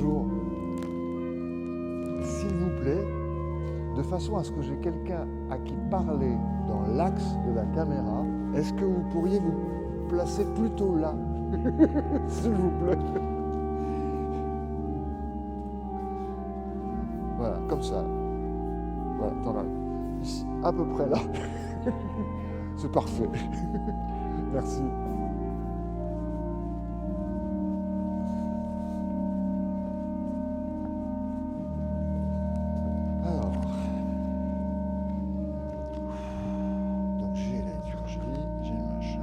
bonjour. S'il vous plaît, de façon à ce que j'ai quelqu'un à qui parler dans l'axe de la caméra, est-ce que vous pourriez vous placer plutôt là, s'il vous plaît? Voilà, comme ça. Voilà, attends là. Ici, à peu près là. C'est parfait. Merci. Alors, donc j'ai la liturgie, j'ai le machin.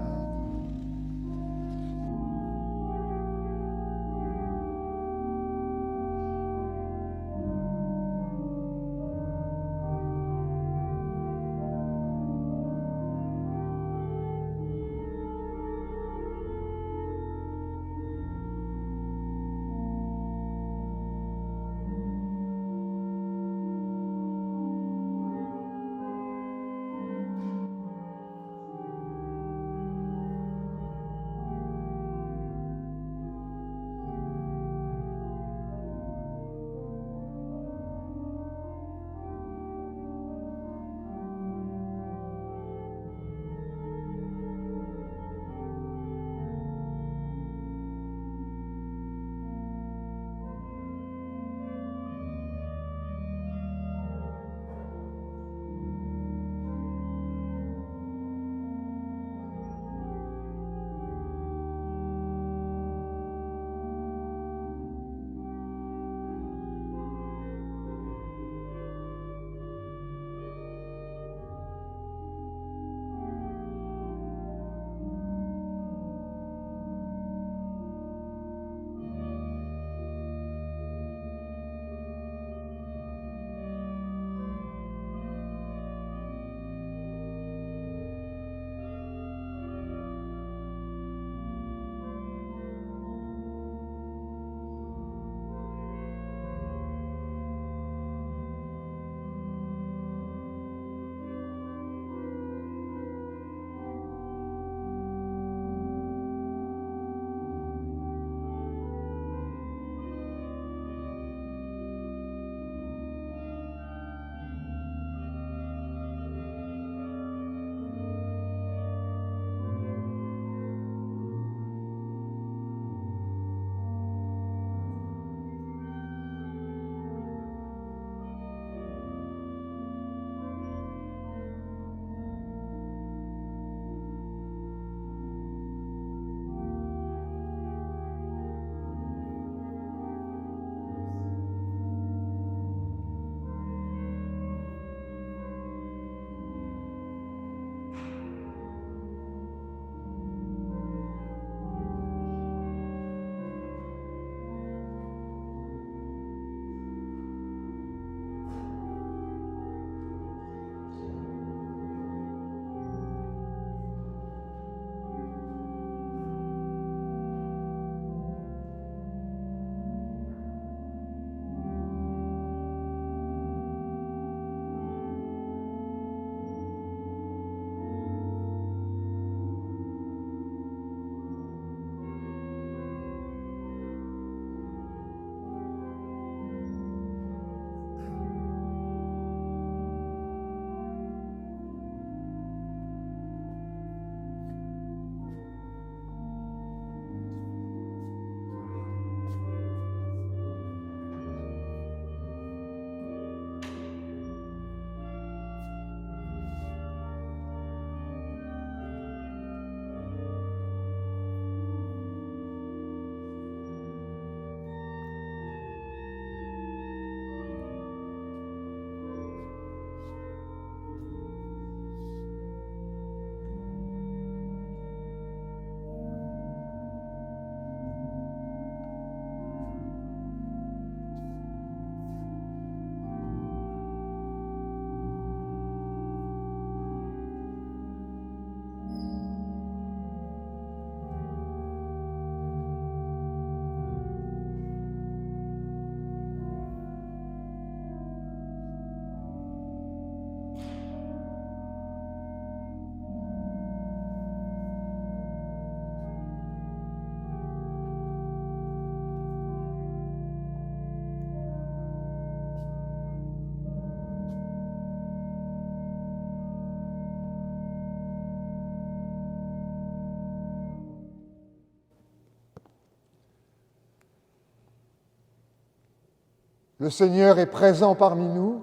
Le Seigneur est présent parmi nous.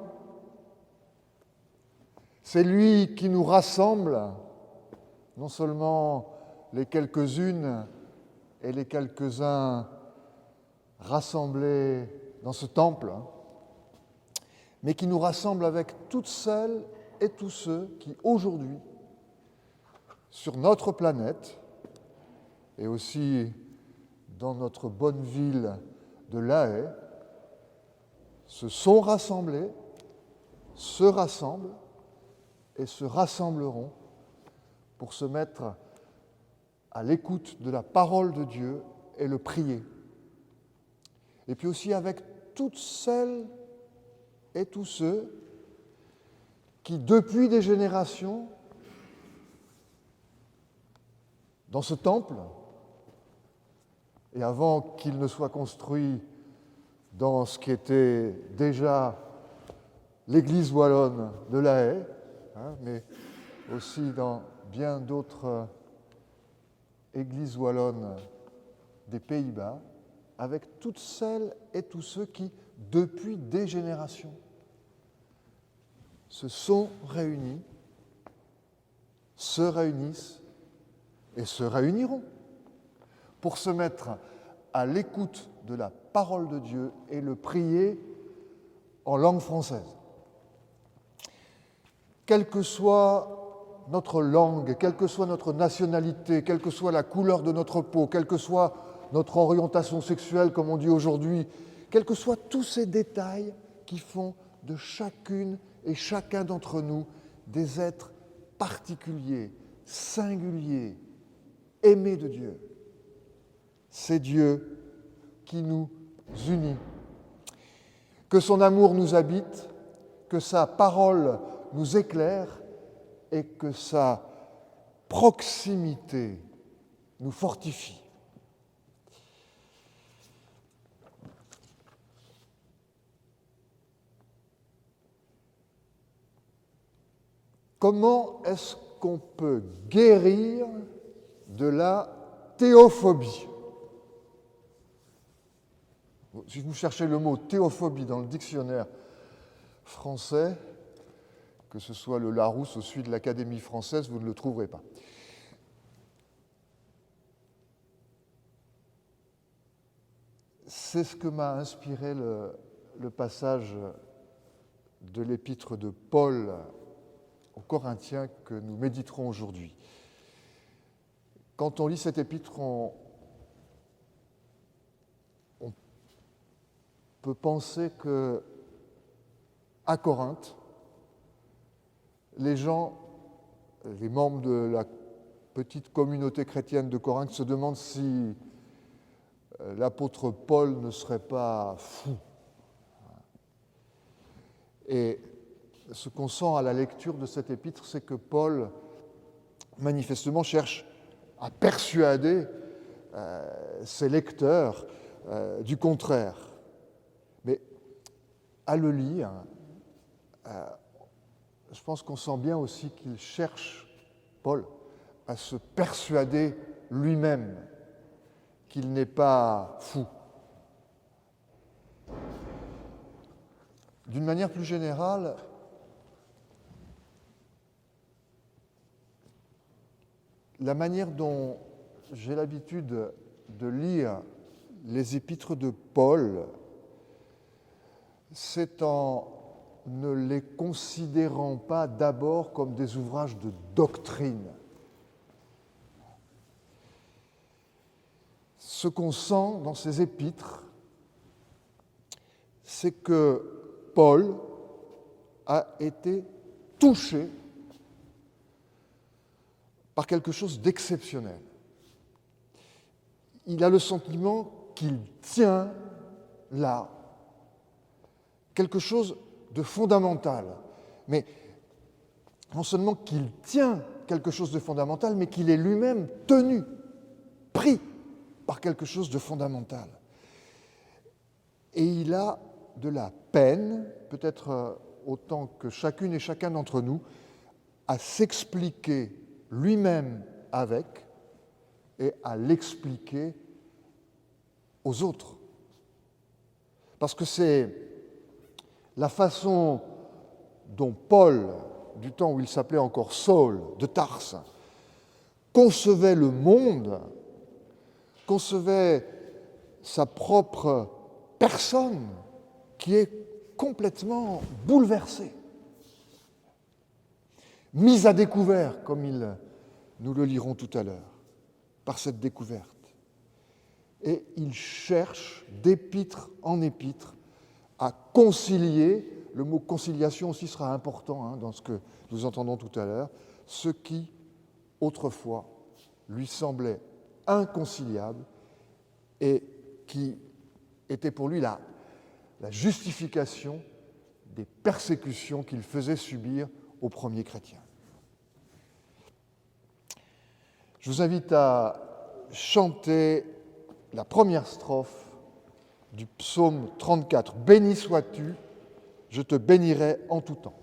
C'est lui qui nous rassemble, non seulement les quelques-unes et les quelques-uns rassemblés dans ce temple, mais qui nous rassemble avec toutes celles et tous ceux qui, aujourd'hui, sur notre planète, et aussi dans notre bonne ville de La Haye, se sont rassemblés, se rassemblent et se rassembleront pour se mettre à l'écoute de la parole de Dieu et le prier. Et puis aussi avec toutes celles et tous ceux qui, depuis des générations, dans ce temple, et avant qu'il ne soit construit dans ce qui était déjà l'église wallonne de La Haye, mais aussi dans bien d'autres églises wallonnes des Pays-Bas, avec toutes celles et tous ceux qui, depuis des générations, se sont réunis, se réunissent et se réuniront pour se mettre à l'écoute de la parole de Dieu et le prier en langue française. Quelle que soit notre langue, quelle que soit notre nationalité, quelle que soit la couleur de notre peau, quelle que soit notre orientation sexuelle, comme on dit aujourd'hui, quels que soient tous ces détails qui font de chacune et chacun d'entre nous des êtres particuliers, singuliers, aimés de Dieu. C'est Dieu qui nous unit. Que son amour nous habite, que sa parole nous éclaire et que sa proximité nous fortifie. Comment est-ce qu'on peut guérir de la théophobie ? Si vous cherchez le mot théophobie dans le dictionnaire français, que ce soit le Larousse ou celui de l'Académie française, vous ne le trouverez pas. C'est ce que m'a inspiré le passage de l'épître de Paul aux Corinthiens que nous méditerons aujourd'hui. Quand on lit cette épître, on peut penser que à Corinthe, les gens, les membres de la petite communauté chrétienne de Corinthe se demandent si l'apôtre Paul ne serait pas fou. Et ce qu'on sent à la lecture de cette épître, c'est que Paul, manifestement, cherche à persuader ses lecteurs du contraire. Mais à le lire, je pense qu'on sent bien aussi qu'il cherche, Paul, à se persuader lui-même qu'il n'est pas fou. D'une manière plus générale, la manière dont j'ai l'habitude de lire les épîtres de Paul, c'est en ne les considérant pas d'abord comme des ouvrages de doctrine. Ce qu'on sent dans ces épîtres, c'est que Paul a été touché par quelque chose d'exceptionnel. Il a le sentiment qu'il tient là quelque chose de fondamental. Mais non seulement qu'il tient quelque chose de fondamental, mais qu'il est lui-même tenu, pris par quelque chose de fondamental. Et il a de la peine, peut-être autant que chacune et chacun d'entre nous, à s'expliquer lui-même avec et à l'expliquer aux autres. Parce que c'est la façon dont Paul, du temps où il s'appelait encore Saul de Tarse, concevait le monde, concevait sa propre personne qui est complètement bouleversée, mise à découvert, comme nous le lirons tout à l'heure, par cette découverte. Et il cherche d'épître en épître à concilier, le mot conciliation aussi sera important dans ce que nous entendons tout à l'heure, ce qui, autrefois, lui semblait inconciliable et qui était pour lui la justification des persécutions qu'il faisait subir aux premiers chrétiens. Je vous invite à chanter la première strophe du psaume 34. « Béni sois-tu, je te bénirai en tout temps. »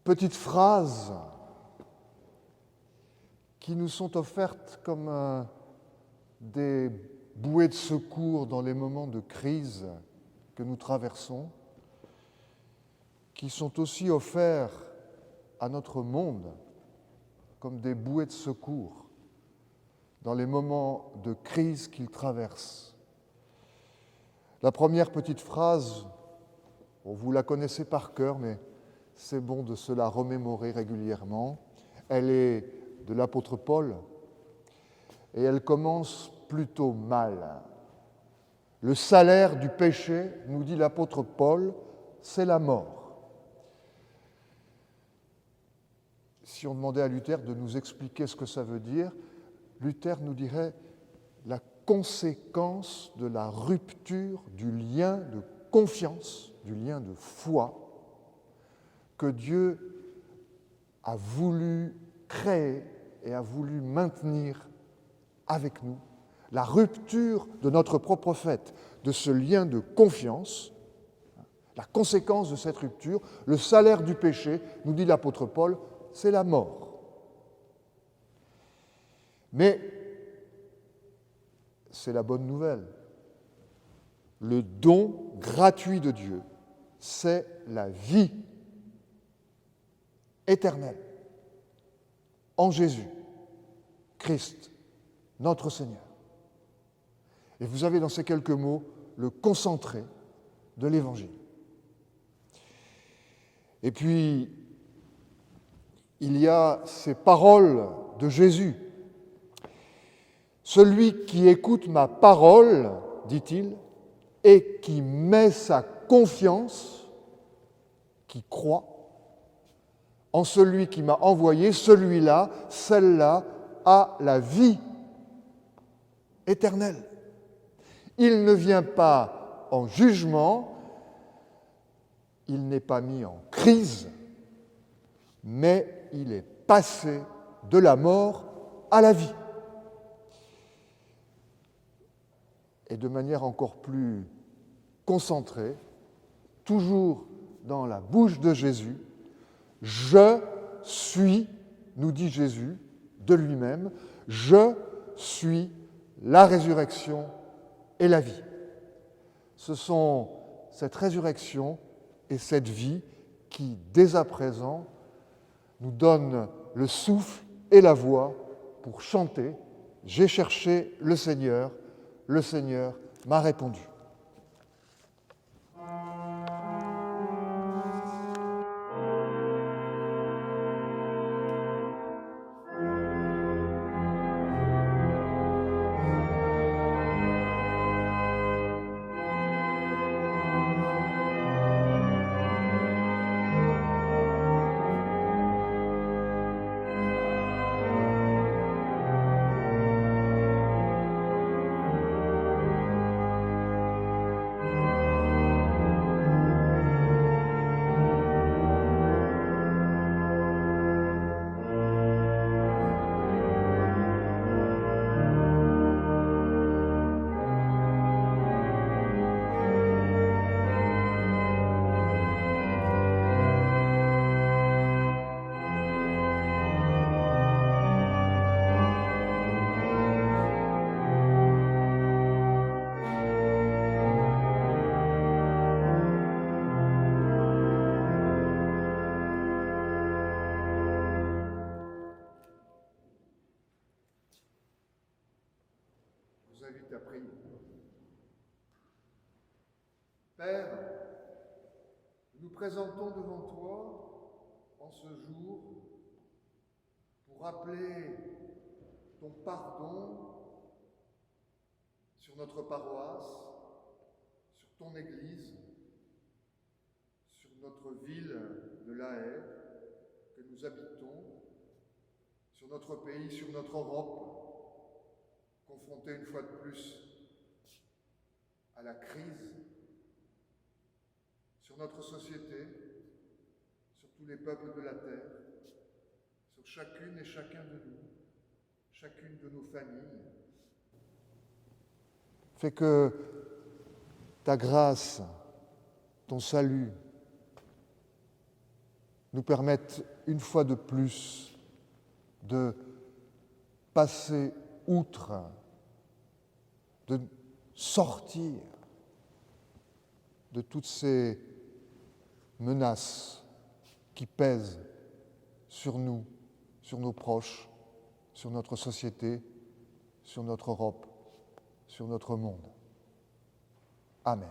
Petites phrases qui nous sont offertes comme des bouées de secours dans les moments de crise que nous traversons, qui sont aussi offerts à notre monde comme des bouées de secours dans les moments de crise qu'il traverse. La première petite phrase, vous la connaissez par cœur, mais c'est bon de se la remémorer régulièrement. Elle est de l'apôtre Paul et elle commence plutôt mal. Le salaire du péché, nous dit l'apôtre Paul, c'est la mort. Si on demandait à Luther de nous expliquer ce que ça veut dire, Luther nous dirait la conséquence de la rupture du lien de confiance, du lien de foi que Dieu a voulu créer et a voulu maintenir avec nous, la rupture de notre propre fait, de ce lien de confiance, la conséquence de cette rupture, le salaire du péché, nous dit l'apôtre Paul, c'est la mort. Mais c'est la bonne nouvelle. Le don gratuit de Dieu, c'est la vie éternelle en Jésus, Christ, notre Seigneur. Et vous avez dans ces quelques mots le concentré de l'Évangile. Et puis, il y a ces paroles de Jésus. Celui qui écoute ma parole, dit-il, et qui met sa confiance qui croit en celui qui m'a envoyé, celui-là, celle-là, a la vie éternelle. Il ne vient pas en jugement, il n'est pas mis en crise, mais il est passé de la mort à la vie. Et de manière encore plus concentrée, toujours dans la bouche de Jésus, « Je suis », nous dit Jésus de lui-même, « Je suis la résurrection et la vie ». Ce sont cette résurrection et cette vie qui, dès à présent, nous donnent le souffle et la voix pour chanter « J'ai cherché le Seigneur m'a répondu ». Je vous invite à prier. Père, nous nous présentons devant toi en ce jour pour rappeler ton pardon sur notre paroisse, sur ton Église, sur notre ville de La Haye que nous habitons, sur notre pays, sur notre Europe, confrontés une fois de plus à la crise, sur notre société, sur tous les peuples de la terre, sur chacune et chacun de nous, chacune de nos familles. Fais que ta grâce, ton salut, nous permettent une fois de plus de passer outre, de sortir de toutes ces menaces qui pèsent sur nous, sur nos proches, sur notre société, sur notre Europe, sur notre monde. Amen.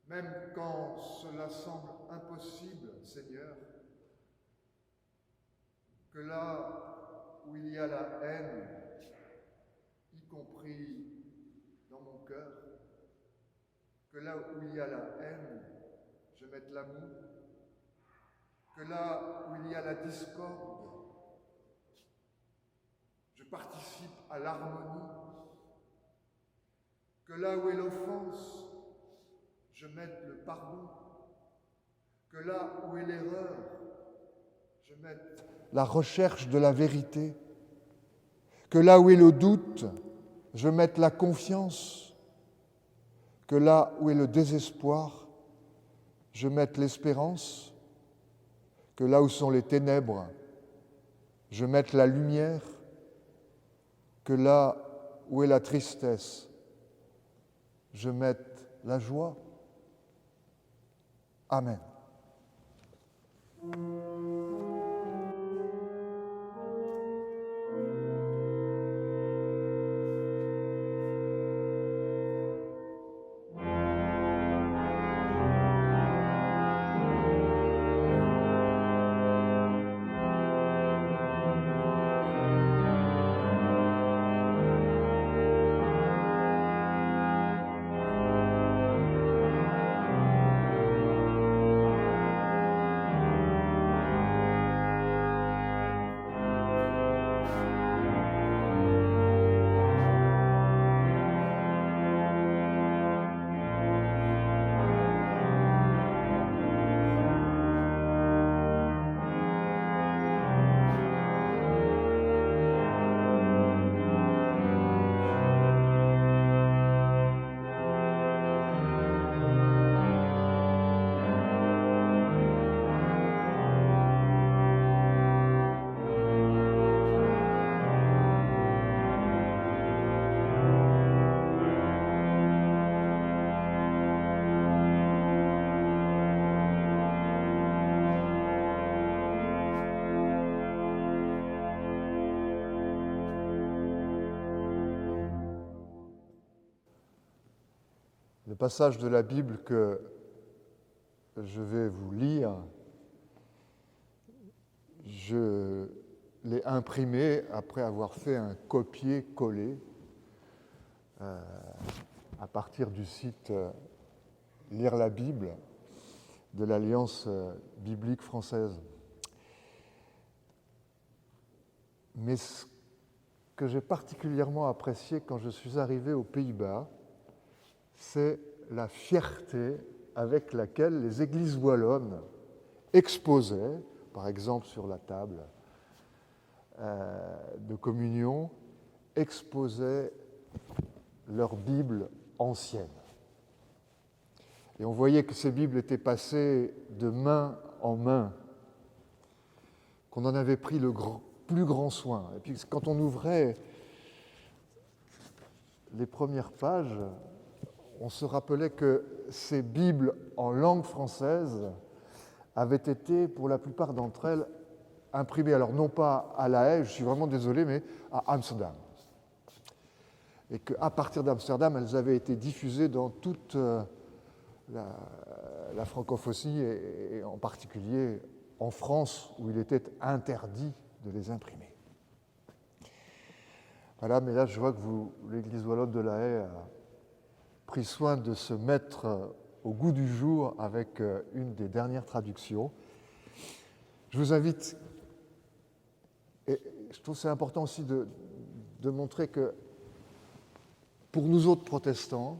Même quand cela semble impossible, Seigneur, que là où il y a la haine, y compris dans mon cœur, que là où il y a la haine, je mette l'amour, que là où il y a la discorde, je participe à l'harmonie, que là où est l'offense, je mette le pardon, que là où est l'erreur, je mette la recherche de la vérité, que là où est le doute, je mette la confiance, que là où est le désespoir, je mette l'espérance, que là où sont les ténèbres, je mette la lumière, que là où est la tristesse, je mette la joie. Amen. Le passage de la Bible que je vais vous lire, je l'ai imprimé après avoir fait un copier-coller à partir du site Lire la Bible de l'Alliance biblique française. Mais ce que j'ai particulièrement apprécié quand je suis arrivé aux Pays-Bas, c'est la fierté avec laquelle les églises wallonnes exposaient, par exemple sur la table de communion, exposaient leurs Bibles anciennes. Et on voyait que ces Bibles étaient passées de main en main, qu'on en avait pris le plus grand soin. Et puis quand on ouvrait les premières pages, on se rappelait que ces Bibles en langue française avaient été, pour la plupart d'entre elles, imprimées, alors non pas à La Haye, je suis vraiment désolé, mais à Amsterdam. Et qu'à partir d'Amsterdam, elles avaient été diffusées dans toute la francophonie, et en particulier en France, où il était interdit de les imprimer. Voilà, mais là, je vois que l'Église wallonne de La Haye a pris soin de se mettre au goût du jour avec une des dernières traductions. Je vous invite, et je trouve que c'est important aussi de montrer que pour nous autres protestants,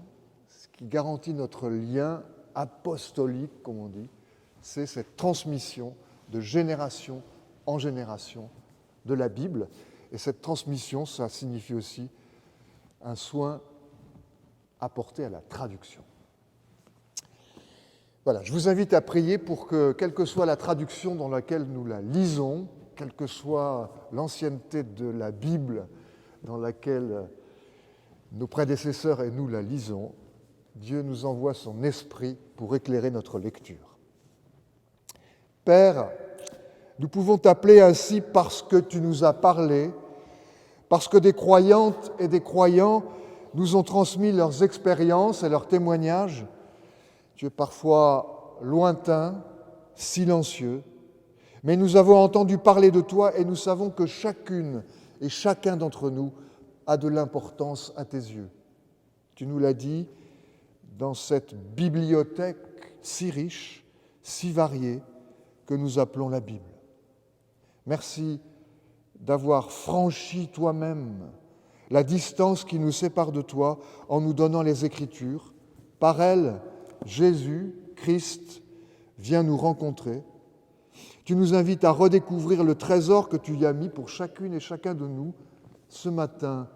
ce qui garantit notre lien apostolique, comme on dit, c'est cette transmission de génération en génération de la Bible. Et cette transmission, ça signifie aussi un soin apporté à la traduction. Voilà, je vous invite à prier pour que, quelle que soit la traduction dans laquelle nous la lisons, quelle que soit l'ancienneté de la Bible dans laquelle nos prédécesseurs et nous la lisons, Dieu nous envoie son esprit pour éclairer notre lecture. Père, nous pouvons t'appeler ainsi parce que tu nous as parlé, parce que des croyantes et des croyants nous ont transmis leurs expériences et leurs témoignages. Tu es parfois lointain, silencieux, mais nous avons entendu parler de toi et nous savons que chacune et chacun d'entre nous a de l'importance à tes yeux. Tu nous l'as dit dans cette bibliothèque si riche, si variée, que nous appelons la Bible. Merci d'avoir franchi toi-même la distance qui nous sépare de toi en nous donnant les Écritures. Par elles, Jésus, Christ, vient nous rencontrer. Tu nous invites à redécouvrir le trésor que tu y as mis pour chacune et chacun de nous ce matin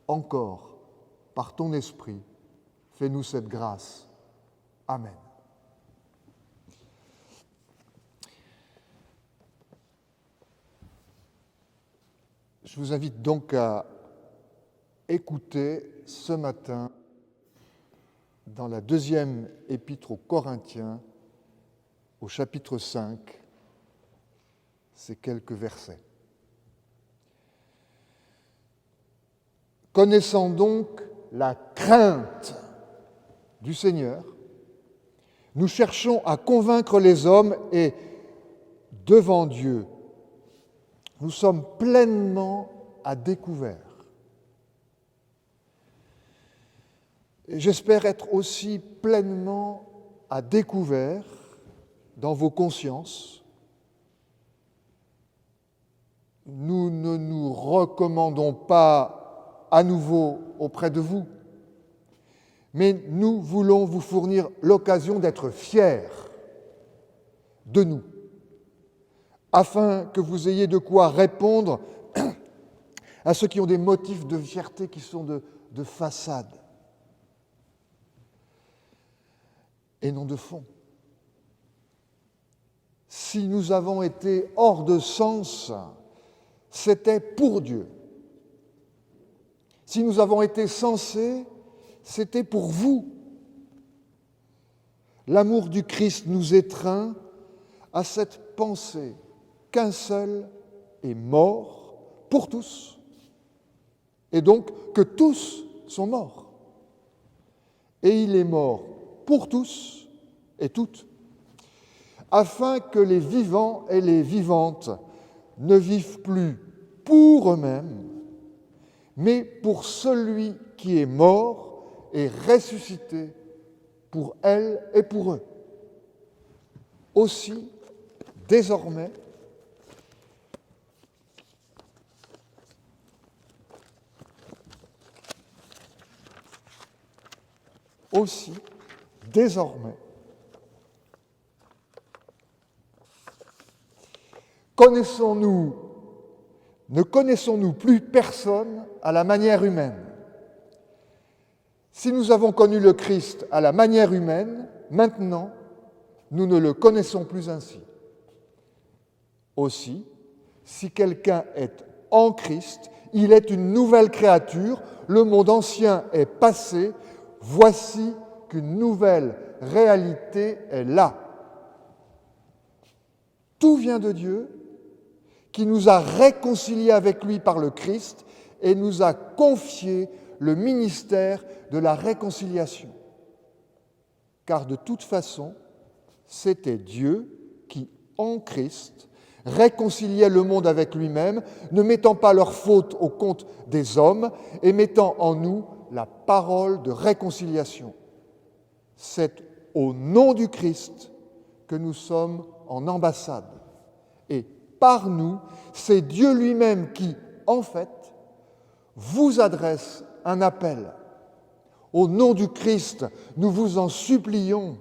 encore, par ton esprit. Fais-nous cette grâce. Amen. Je vous invite donc à écouter ce matin, dans la deuxième épître aux Corinthiens, au chapitre 5, ces quelques versets. Connaissant donc la crainte du Seigneur, nous cherchons à convaincre les hommes et, devant Dieu, nous sommes pleinement à découvert. Et j'espère être aussi pleinement à découvert dans vos consciences. Nous ne nous recommandons pas à nouveau auprès de vous, mais nous voulons vous fournir l'occasion d'être fiers de nous, afin que vous ayez de quoi répondre à ceux qui ont des motifs de fierté qui sont de façade et non de fond. Si nous avons été hors de sens, c'était pour Dieu. Si nous avons été sensés, c'était pour vous. L'amour du Christ nous étreint à cette pensée qu'un seul est mort pour tous, et donc que tous sont morts. Et il est mort pour tous et toutes, afin que les vivants et les vivantes ne vivent plus pour eux-mêmes, mais pour celui qui est mort et ressuscité pour elles et pour eux. Aussi, désormais, ne connaissons-nous plus personne à la manière humaine. Si nous avons connu le Christ à la manière humaine, maintenant, nous ne le connaissons plus ainsi. Aussi, si quelqu'un est en Christ, il est une nouvelle créature, le monde ancien est passé, voici qu'une nouvelle réalité est là. Tout vient de Dieu, qui nous a réconciliés avec lui par le Christ et nous a confié le ministère de la réconciliation. Car de toute façon, c'était Dieu qui, en Christ, réconciliait le monde avec lui-même, ne mettant pas leurs fautes au compte des hommes et mettant en nous la parole de réconciliation. C'est au nom du Christ que nous sommes en ambassade. Et par nous, c'est Dieu lui-même qui, en fait, vous adresse un appel. Au nom du Christ, nous vous en supplions,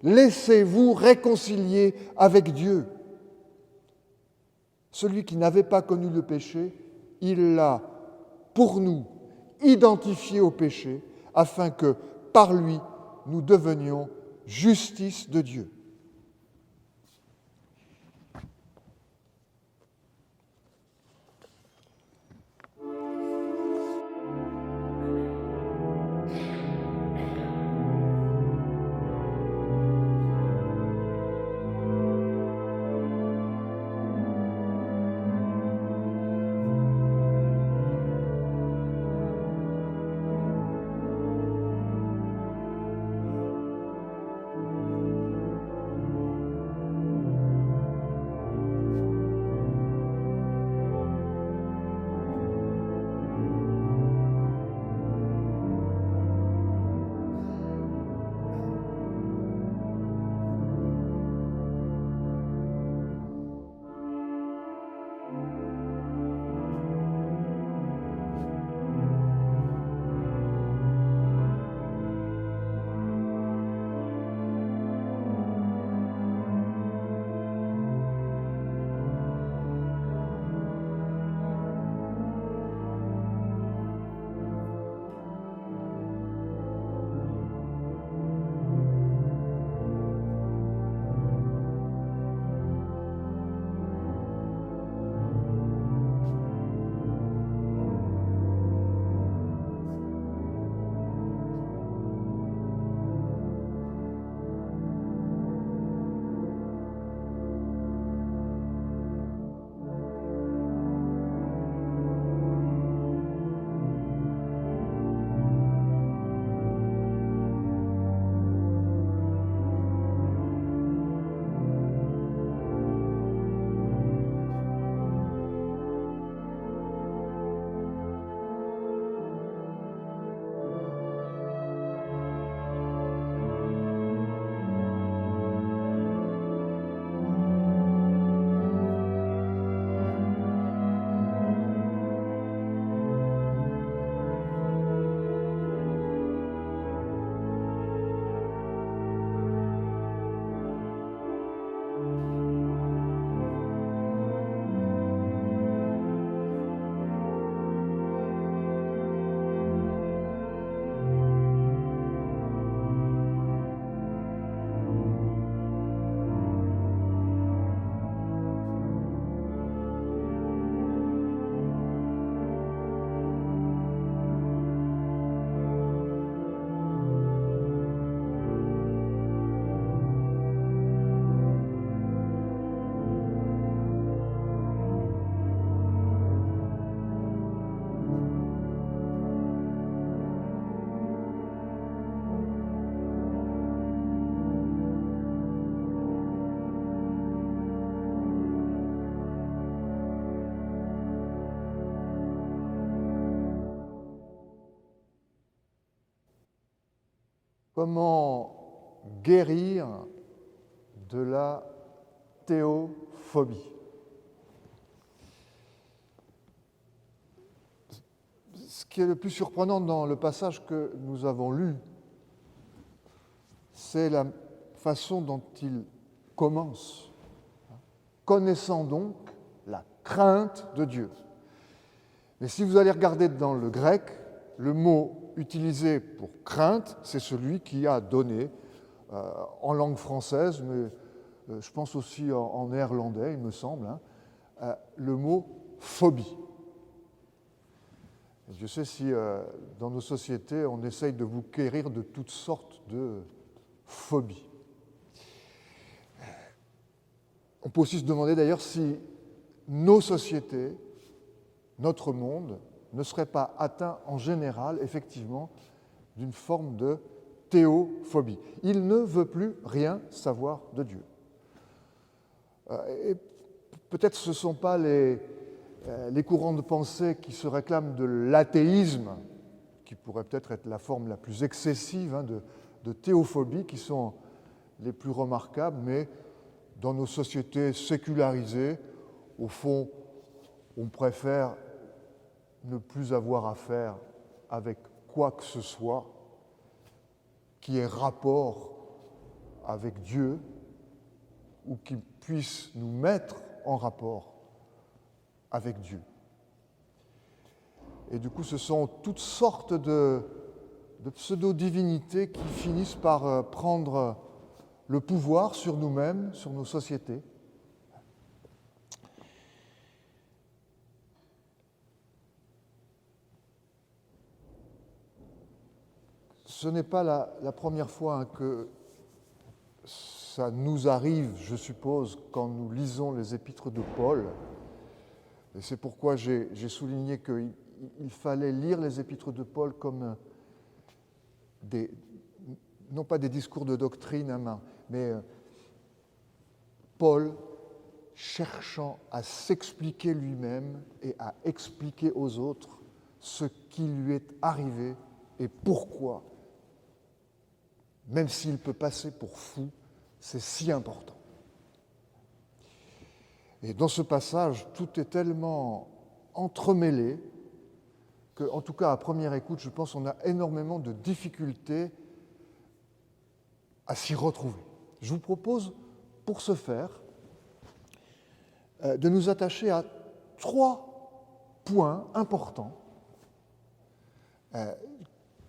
laissez-vous réconcilier avec Dieu. Celui qui n'avait pas connu le péché, il l'a, pour nous, identifié au péché, afin que, par lui, nous devenions justice de Dieu. Comment guérir de la théophobie? Ce qui est le plus surprenant dans le passage que nous avons lu, c'est la façon dont il commence. Connaissant donc la crainte de Dieu. Mais si vous allez regarder dans le grec, le mot utilisé pour crainte, c'est celui qui a donné, en langue française, mais je pense aussi en néerlandais, il me semble, le mot phobie. Et je sais si dans nos sociétés, on essaye de vous guérir de toutes sortes de phobies. On peut aussi se demander d'ailleurs si nos sociétés, notre monde, ne serait pas atteint en général, effectivement, d'une forme de théophobie. Il ne veut plus rien savoir de Dieu. Et peut-être ce ne sont pas les courants de pensée qui se réclament de l'athéisme, qui pourrait peut-être être la forme la plus excessive de théophobie, qui sont les plus remarquables, mais dans nos sociétés sécularisées, au fond, on préfère ne plus avoir affaire avec quoi que ce soit qui ait rapport avec Dieu ou qui puisse nous mettre en rapport avec Dieu. Et du coup, ce sont toutes sortes de pseudo-divinités qui finissent par prendre le pouvoir sur nous-mêmes, sur nos sociétés. Ce n'est pas la première fois que ça nous arrive, je suppose, quand nous lisons les épîtres de Paul. Et c'est pourquoi j'ai souligné qu'il fallait lire les épîtres de Paul comme non pas des discours de doctrine, mais Paul cherchant à s'expliquer lui-même et à expliquer aux autres ce qui lui est arrivé et pourquoi, même s'il peut passer pour fou, c'est si important. Et dans ce passage, tout est tellement entremêlé que, en tout cas à première écoute, je pense qu'on a énormément de difficultés à s'y retrouver. Je vous propose, pour ce faire, de nous attacher à 3 points importants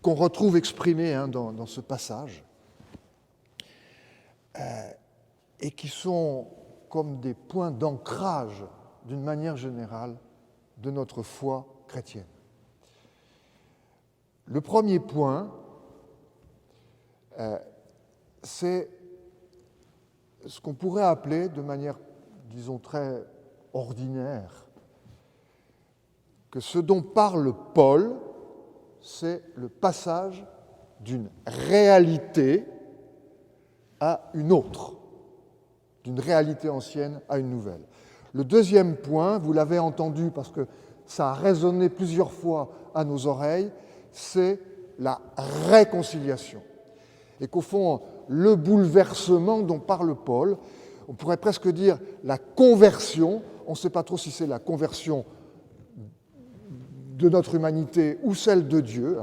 qu'on retrouve exprimés dans ce passage et qui sont comme des points d'ancrage, d'une manière générale, de notre foi chrétienne. Le premier point, c'est ce qu'on pourrait appeler, de manière, disons, très ordinaire, que ce dont parle Paul, c'est le passage d'une réalité à une autre, d'une réalité ancienne à une nouvelle. Le deuxième point, vous l'avez entendu parce que ça a résonné plusieurs fois à nos oreilles, c'est la réconciliation. Et qu'au fond, le bouleversement dont parle Paul, on pourrait presque dire la conversion, on ne sait pas trop si c'est la conversion de notre humanité ou celle de Dieu,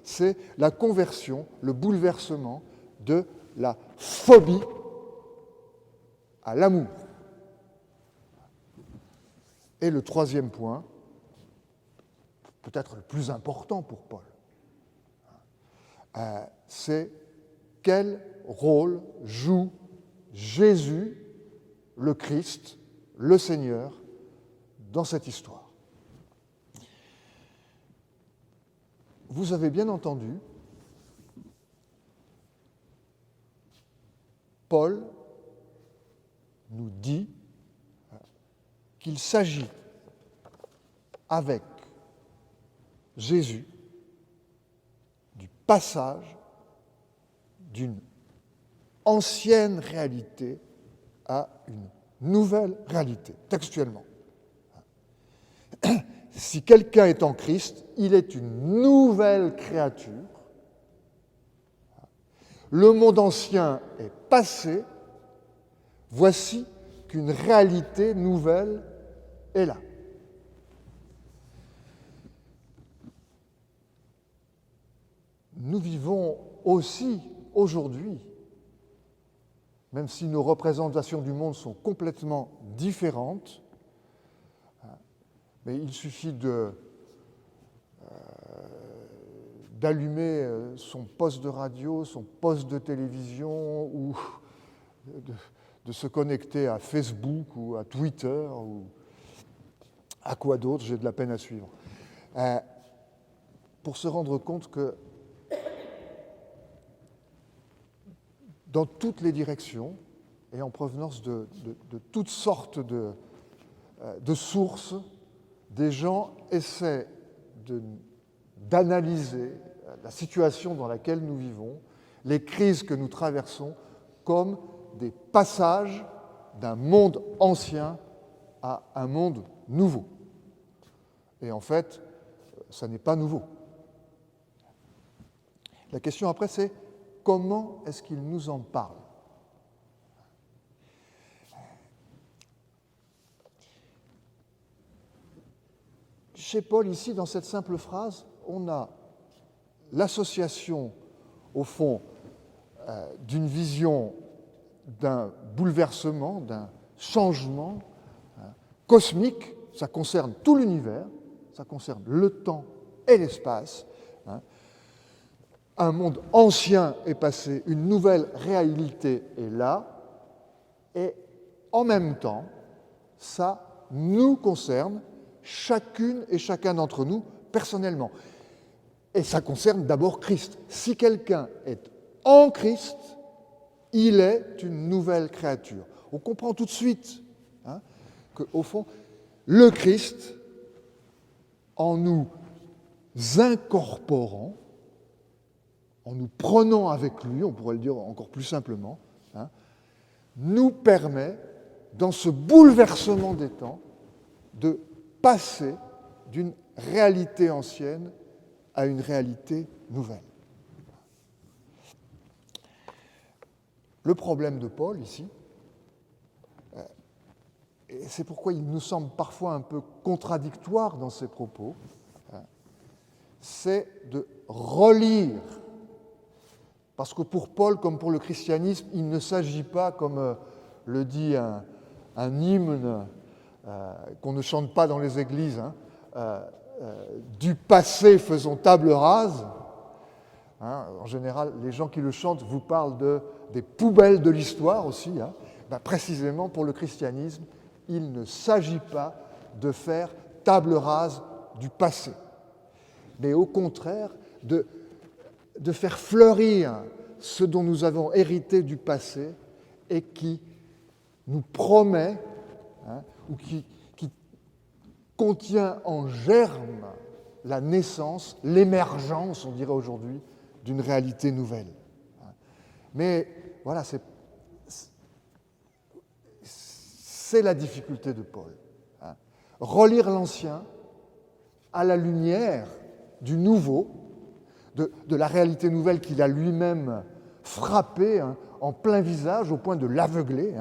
c'est la conversion, le bouleversement de la phobie à l'amour. Et le troisième point, peut-être le plus important pour Paul, c'est quel rôle joue Jésus, le Christ, le Seigneur, dans cette histoire. Vous avez bien entendu, Paul nous dit qu'il s'agit avec Jésus du passage d'une ancienne réalité à une nouvelle réalité, textuellement. Si quelqu'un est en Christ, il est une nouvelle créature. Le monde ancien est passé, voici qu'une réalité nouvelle est là. Nous vivons aussi aujourd'hui, même si nos représentations du monde sont complètement différentes, mais il suffit d'allumer son poste de radio, son poste de télévision, ou de se connecter à Facebook ou à Twitter, ou à quoi d'autre, j'ai de la peine à suivre, pour se rendre compte que dans toutes les directions, et en provenance de toutes sortes de sources, des gens essaient d'analyser la situation dans laquelle nous vivons, les crises que nous traversons, comme des passages d'un monde ancien à un monde nouveau. Et en fait, ça n'est pas nouveau. La question après, c'est comment est-ce qu'il nous en parle ? Chez Paul, ici, dans cette simple phrase, on a l'association, au fond, d'une vision d'un bouleversement, d'un changement cosmique. Ça concerne tout l'univers, ça concerne le temps et l'espace. Un monde ancien est passé, une nouvelle réalité est là, et en même temps, ça nous concerne, chacune et chacun d'entre nous, personnellement. Et ça concerne d'abord Christ. Si quelqu'un est en Christ, il est une nouvelle créature. On comprend tout de suite qu'au fond, le Christ, en nous incorporant, en nous prenant avec lui, on pourrait le dire encore plus simplement, nous permet, dans ce bouleversement des temps, de passer d'une réalité ancienne à une réalité nouvelle. Le problème de Paul, ici, et c'est pourquoi il nous semble parfois un peu contradictoire dans ses propos, c'est de relire. Parce que pour Paul, comme pour le christianisme, il ne s'agit pas, comme le dit un hymne qu'on ne chante pas dans les églises, du passé faisons table rase. En général, les gens qui le chantent vous parlent des poubelles de l'histoire aussi. Précisément pour le christianisme, il ne s'agit pas de faire table rase du passé, mais au contraire de faire fleurir ce dont nous avons hérité du passé et qui nous promet, ou qui contient en germe la naissance, l'émergence, on dirait aujourd'hui, d'une réalité nouvelle. Mais voilà, c'est la difficulté de Paul. Relire l'ancien à la lumière du nouveau, de la réalité nouvelle qu'il a lui-même frappée en plein visage au point de l'aveugler.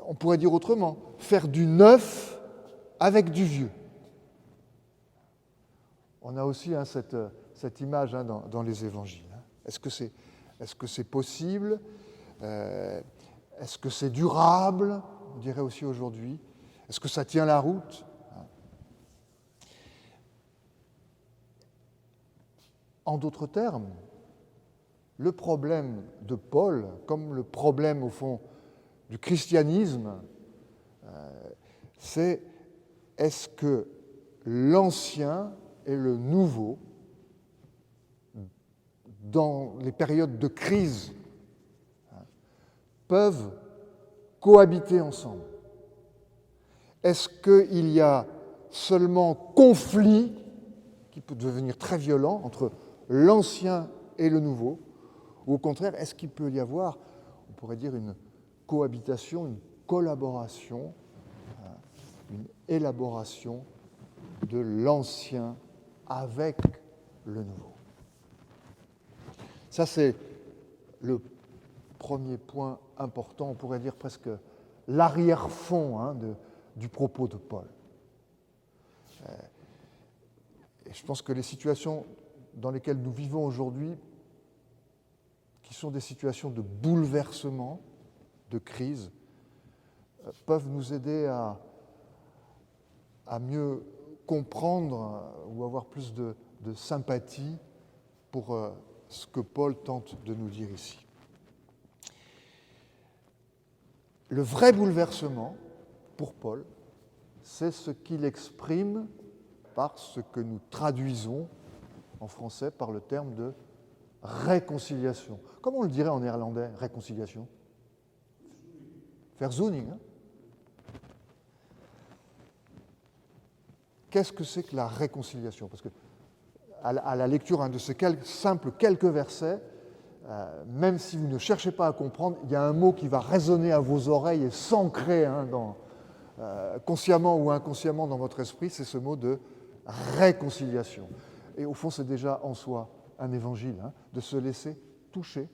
On pourrait dire autrement, faire du neuf avec du vieux. On a aussi cette image dans les évangiles. Est-ce que c'est possible ? Est-ce que c'est durable ? On dirait aussi aujourd'hui. Est-ce que ça tient la route ? En d'autres termes, le problème de Paul, comme le problème au fond du christianisme, c'est est-ce que l'ancien et le nouveau, dans les périodes de crise, peuvent cohabiter ensemble? Est-ce qu'il y a seulement conflit, qui peut devenir très violent, entre l'ancien et le nouveau, ou au contraire, est-ce qu'il peut y avoir, on pourrait dire, une cohabitation, une collaboration, une élaboration de l'ancien avec le nouveau? Ça, c'est le premier point important, on pourrait dire presque l'arrière-fond du propos de Paul. Et je pense que les situations dans lesquelles nous vivons aujourd'hui, qui sont des situations de bouleversement, de crise, peuvent nous aider à mieux comprendre ou avoir plus de sympathie pour ce que Paul tente de nous dire ici. Le vrai bouleversement, pour Paul, c'est ce qu'il exprime par ce que nous traduisons en français par le terme de réconciliation. Comment on le dirait en néerlandais, réconciliation? Verzoening. Qu'est-ce que c'est que la réconciliation? Parce que à la lecture de ces quelques versets, même si vous ne cherchez pas à comprendre, il y a un mot qui va résonner à vos oreilles et s'ancrer consciemment ou inconsciemment dans votre esprit, c'est ce mot de réconciliation. Et au fond, c'est déjà en soi un évangile, de se laisser toucher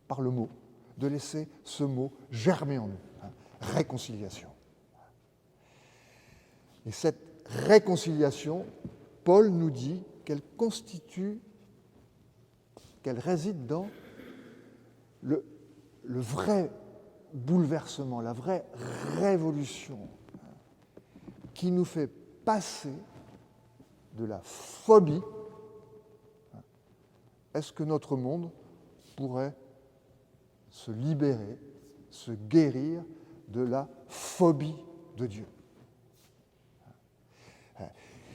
par le mot, de laisser ce mot germer en nous. Réconciliation. Et cette réconciliation, Paul nous dit qu'elle réside dans le vrai bouleversement, la vraie révolution qui nous fait passer de la phobie. Est-ce que notre monde pourrait se libérer, se guérir de la phobie de Dieu,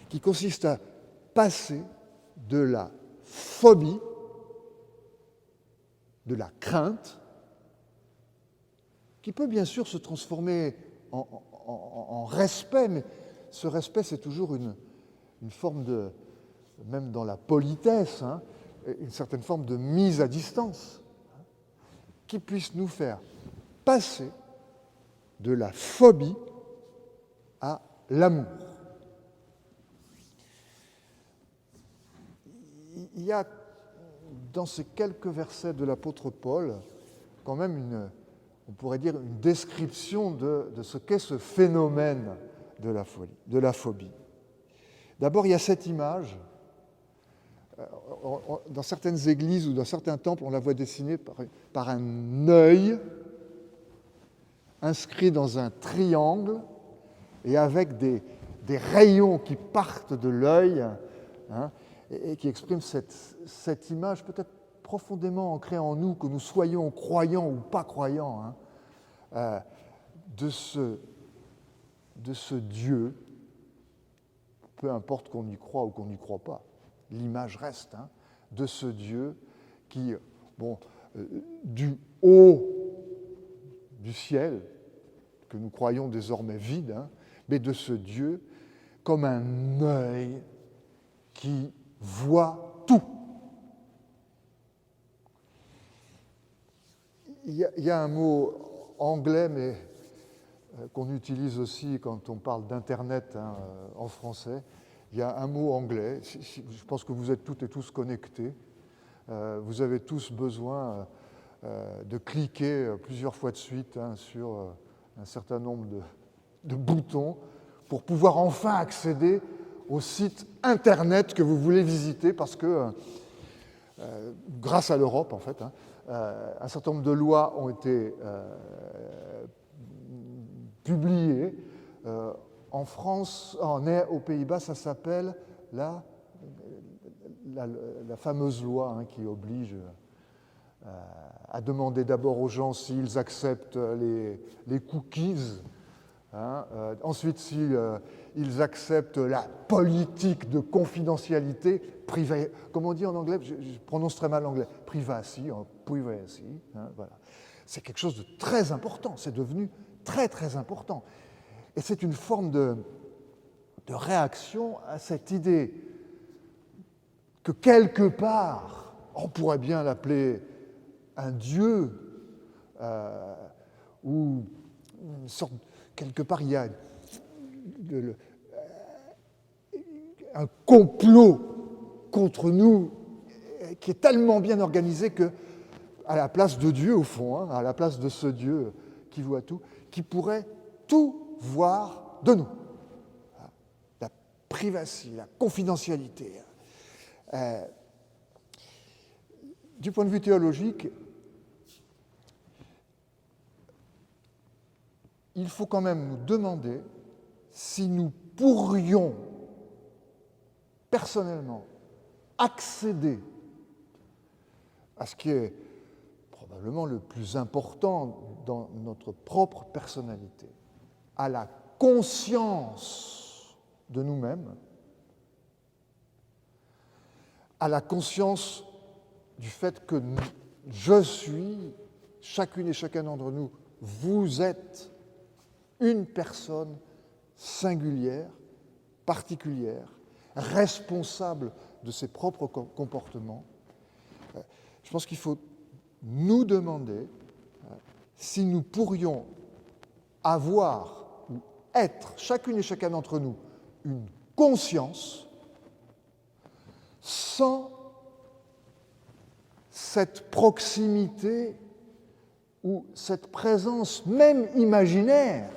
qui consiste à passer de la phobie, de la crainte, qui peut bien sûr se transformer en respect, mais ce respect, c'est toujours une forme de, même dans la politesse, une certaine forme de mise à distance, qui puisse nous faire passer de la phobie à l'amour. Il y a dans ces quelques versets de l'apôtre Paul quand même on pourrait dire une description de ce qu'est ce phénomène de la phobie. D'abord, il y a cette image. Dans certaines églises ou dans certains temples, on la voit dessinée par un œil inscrit dans un triangle et avec des rayons qui partent de l'œil, et qui expriment cette image peut-être profondément ancrée en nous, que nous soyons croyants ou pas croyants, de ce Dieu, peu importe qu'on y croit ou qu'on n'y croit pas. L'image reste de ce Dieu qui, du haut du ciel, que nous croyons désormais vide, mais de ce Dieu comme un œil qui voit tout. Il y a un mot anglais, mais qu'on utilise aussi quand on parle d'Internet en français. Il y a un mot anglais, je pense que vous êtes toutes et tous connectés, vous avez tous besoin de cliquer plusieurs fois de suite sur un certain nombre de boutons pour pouvoir enfin accéder au site Internet que vous voulez visiter, parce que, grâce à l'Europe en fait, un certain nombre de lois ont été publiées. En France, aux Pays-Bas, ça s'appelle la fameuse loi qui oblige à demander d'abord aux gens s'ils acceptent les cookies, ensuite s'ils acceptent la politique de confidentialité privée. Comme on dit en anglais, je prononce très mal l'anglais, privacy, voilà. C'est quelque chose de très important, c'est devenu très très important. Et c'est une forme de réaction à cette idée que quelque part, on pourrait bien l'appeler un Dieu, ou une sorte, quelque part il y a un complot contre nous qui est tellement bien organisé que, à la place de Dieu, au fond, hein, à la place de ce Dieu qui voit tout, qui pourrait tout voir de nous. La privacité, la confidentialité. Du point de vue théologique, il faut quand même nous demander si nous pourrions personnellement accéder à ce qui est probablement le plus important dans notre propre personnalité, à la conscience de nous-mêmes, à la conscience du fait que je suis, chacune et chacun d'entre nous, vous êtes une personne singulière, particulière, responsable de ses propres comportements. Je pense qu'il faut nous demander si nous pourrions avoir ou être, chacune et chacun d'entre nous, une conscience sans cette proximité ou cette présence même imaginaire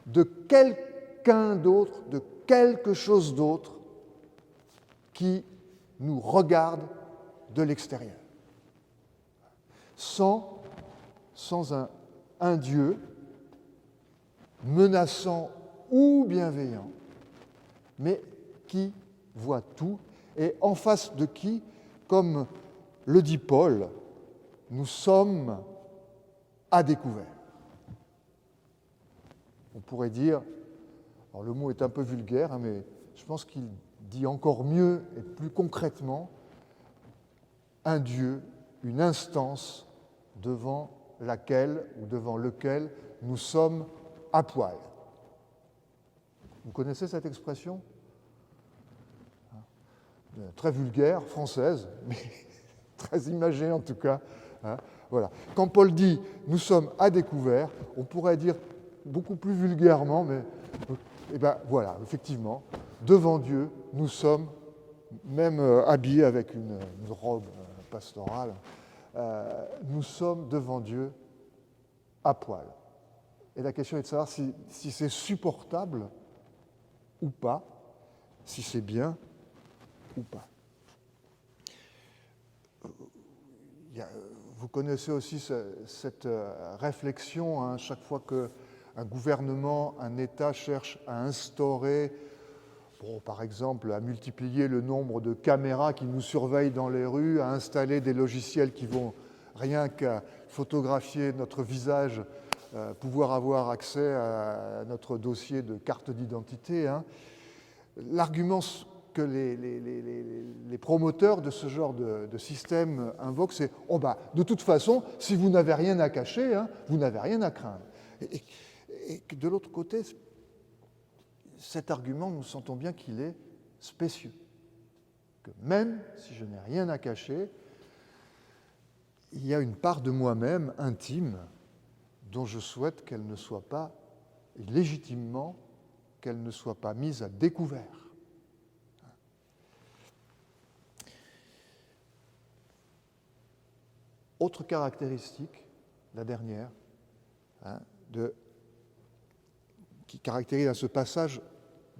de quelqu'un d'autre, de quelque chose d'autre qui nous regarde de l'extérieur. Sans un Dieu menaçant ou bienveillant, mais qui voit tout et en face de qui, comme le dit Paul, nous sommes à découvert. On pourrait dire, alors le mot est un peu vulgaire, hein, mais je pense qu'il dit encore mieux et plus concrètement un Dieu, une instance devant laquelle ou devant lequel nous sommes à poil. Vous connaissez cette expression ? Très vulgaire, française, mais très imagée en tout cas. Voilà. Quand Paul dit « nous sommes à découvert », on pourrait dire beaucoup plus vulgairement, mais voilà, effectivement, devant Dieu, nous sommes, même habillés avec une robe pastorale, nous sommes devant Dieu à poil. Et la question est de savoir si c'est supportable ou pas, si c'est bien ou pas. Vous connaissez aussi cette réflexion, hein, chaque fois qu'un gouvernement, un État cherche à instaurer, par exemple, à multiplier le nombre de caméras qui nous surveillent dans les rues, à installer des logiciels qui vont rien qu'à photographier notre visage, pouvoir avoir accès à notre dossier de carte d'identité. Hein. L'argument que les promoteurs de ce genre de système invoquent, c'est « de toute façon, si vous n'avez rien à cacher, hein, vous n'avez rien à craindre ». Et de l'autre côté, cet argument, nous sentons bien qu'il est spécieux. Que même si je n'ai rien à cacher, il y a une part de moi-même intime dont je souhaite qu'elle ne soit pas, légitimement, qu'elle ne soit pas mise à découvert. Autre caractéristique, la dernière, qui caractérise ce passage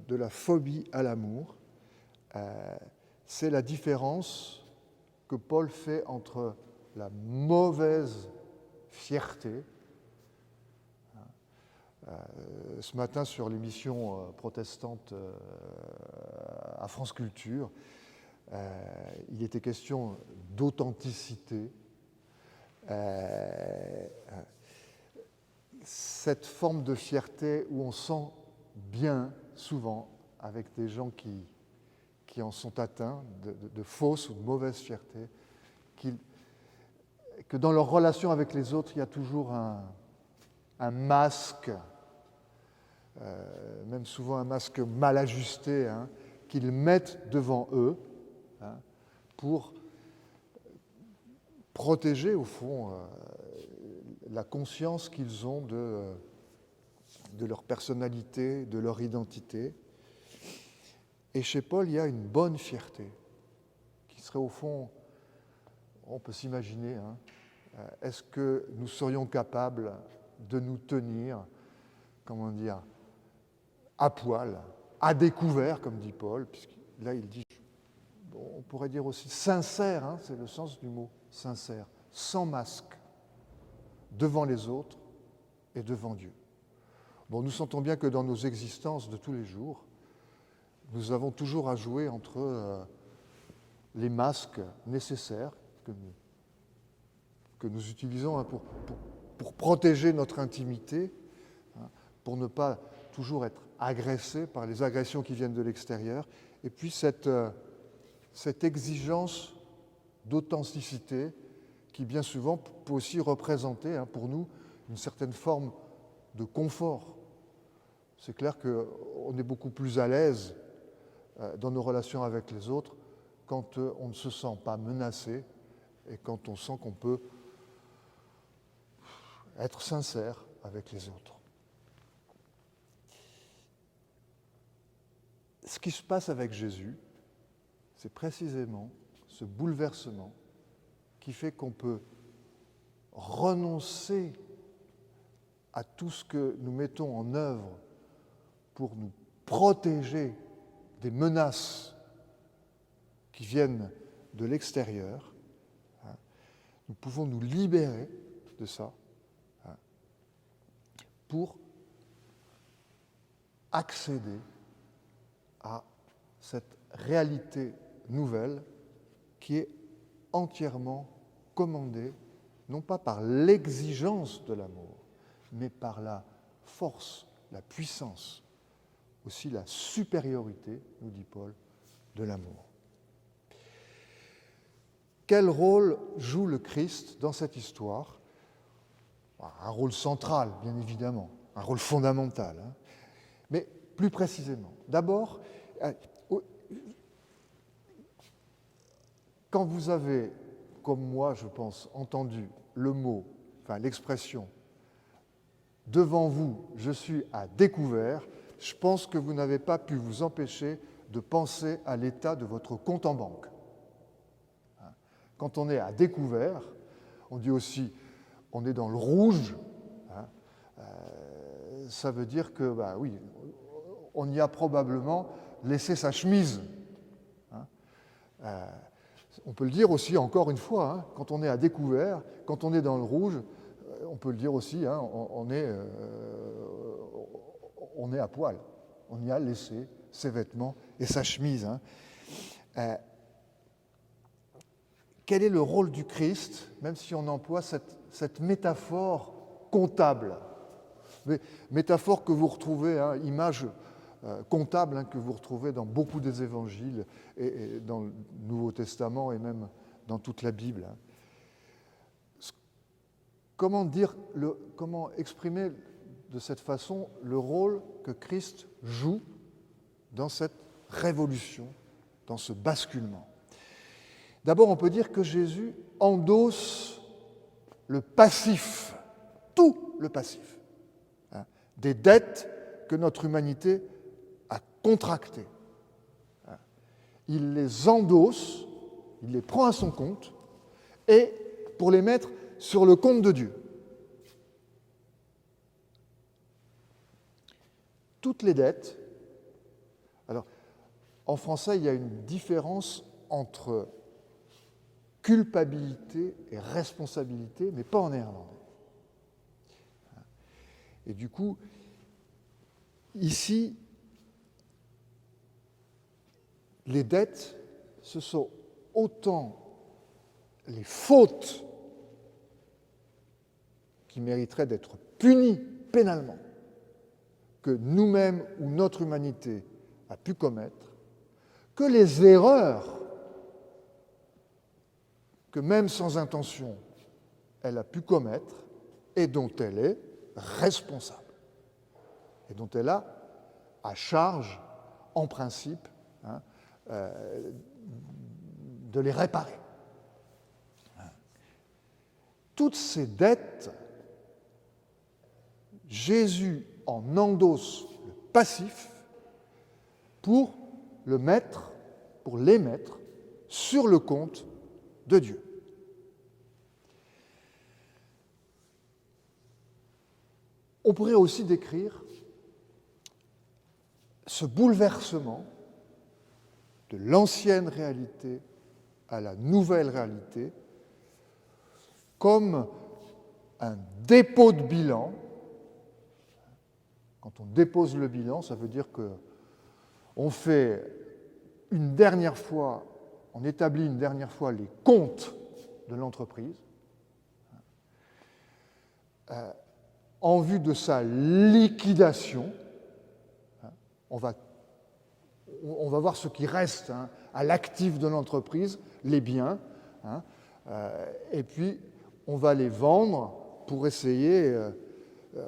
de la phobie à l'amour, c'est la différence que Paul fait entre la mauvaise fierté. Ce matin, sur l'émission protestante à France Culture, il était question d'authenticité. Cette forme de fierté où on sent bien, souvent, avec des gens qui en sont atteints de fausse ou de mauvaise fierté, que dans leur relation avec les autres, il y a toujours un masque, même souvent un masque mal ajusté, hein, qu'ils mettent devant eux, hein, pour protéger, au fond, la conscience qu'ils ont de leur personnalité, de leur identité. Et chez Paul, il y a une bonne fierté, qui serait au fond, on peut s'imaginer, est-ce que nous serions capables de nous tenir, comment dire, à poil, à découvert, comme dit Paul, puisque là il dit, on pourrait dire aussi sincère, c'est le sens du mot sincère, sans masque, devant les autres et devant Dieu. Bon, nous sentons bien que dans nos existences de tous les jours, nous avons toujours à jouer entre les masques nécessaires que nous utilisons pour protéger notre intimité, pour ne pas toujours être agressés par les agressions qui viennent de l'extérieur, et puis cette exigence d'authenticité qui bien souvent peut aussi représenter pour nous une certaine forme de confort. C'est clair qu'on est beaucoup plus à l'aise dans nos relations avec les autres quand on ne se sent pas menacé et quand on sent qu'on peut être sincère avec les autres. Ce qui se passe avec Jésus, c'est précisément ce bouleversement qui fait qu'on peut renoncer à tout ce que nous mettons en œuvre pour nous protéger des menaces qui viennent de l'extérieur. Nous pouvons nous libérer de ça pour accéder à cette réalité nouvelle qui est entièrement commandée, non pas par l'exigence de l'amour, mais par la force, la puissance, aussi la supériorité, nous dit Paul, de l'amour. Quel rôle joue le Christ dans cette histoire ? Un rôle central, bien évidemment, un rôle fondamental, mais plus précisément. D'abord, quand vous avez, comme moi, je pense, entendu le mot, l'expression « devant vous, je suis à découvert », je pense que vous n'avez pas pu vous empêcher de penser à l'état de votre compte en banque. Quand on est à découvert, on dit aussi on est dans le rouge, ça veut dire que, oui, on y a probablement laissé sa chemise. On peut le dire aussi, encore une fois, quand on est à découvert, quand on est dans le rouge, on peut le dire aussi, on est à poil. On y a laissé ses vêtements et sa chemise. Quel est le rôle du Christ, même si on emploie cette métaphore comptable, métaphore que vous retrouvez, image comptable que vous retrouvez dans beaucoup des évangiles et dans le Nouveau Testament et même dans toute la Bible. Comment exprimer de cette façon le rôle que Christ joue dans cette révolution, dans ce basculement ? D'abord, on peut dire que Jésus endosse le passif, tout le passif, des dettes que notre humanité a contractées. Il les endosse, il les prend à son compte, et pour les mettre sur le compte de Dieu. Toutes les dettes. Alors, en français, il y a une différence entre culpabilité et responsabilité, mais pas en néerlandais. Et du coup, ici, les dettes, ce sont autant les fautes qui mériteraient d'être punies pénalement que nous-mêmes ou notre humanité a pu commettre, que les erreurs que même sans intention, elle a pu commettre et dont elle est responsable. Et dont elle a à charge, en principe, de les réparer. Toutes ces dettes, Jésus en endosse le passif pour les mettre sur le compte de Dieu. On pourrait aussi décrire ce bouleversement de l'ancienne réalité à la nouvelle réalité comme un dépôt de bilan. Quand on dépose le bilan, ça veut dire qu'on fait une dernière fois, on établit une dernière fois les comptes de l'entreprise en vue de sa liquidation. On va voir ce qui reste à l'actif de l'entreprise, les biens, et puis on va les vendre pour essayer,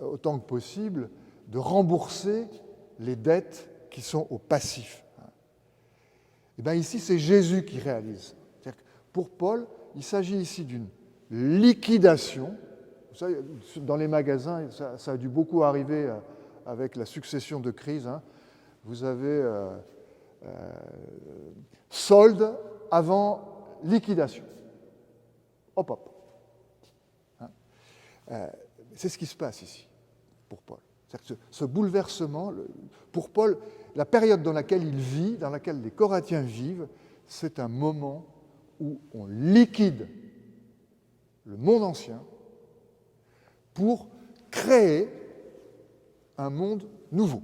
autant que possible, de rembourser les dettes qui sont au passif. Et bien ici, c'est Jésus qui réalise. C'est-à-dire que pour Paul, il s'agit ici d'une liquidation. Vous savez, dans les magasins, ça a dû beaucoup arriver avec la succession de crises. Vous avez solde avant liquidation. Hop, hop. C'est ce qui se passe ici pour Paul. C'est-à-dire que ce bouleversement, pour Paul, la période dans laquelle il vit, dans laquelle les Corinthiens vivent, c'est un moment où on liquide le monde ancien pour créer un monde nouveau.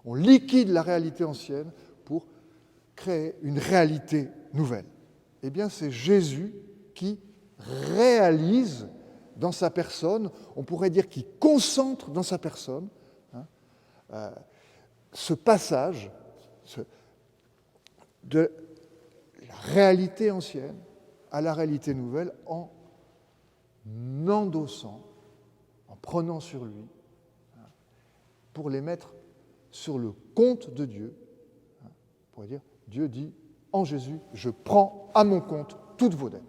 On liquide la réalité ancienne pour créer une réalité nouvelle. Eh bien, c'est Jésus qui réalise dans sa personne, on pourrait dire qu'il concentre dans sa personne ce passage de la réalité ancienne à la réalité nouvelle en endossant, en prenant sur lui, pour les mettre sur le compte de Dieu. On pourrait dire, Dieu dit, en Jésus, je prends à mon compte toutes vos dettes.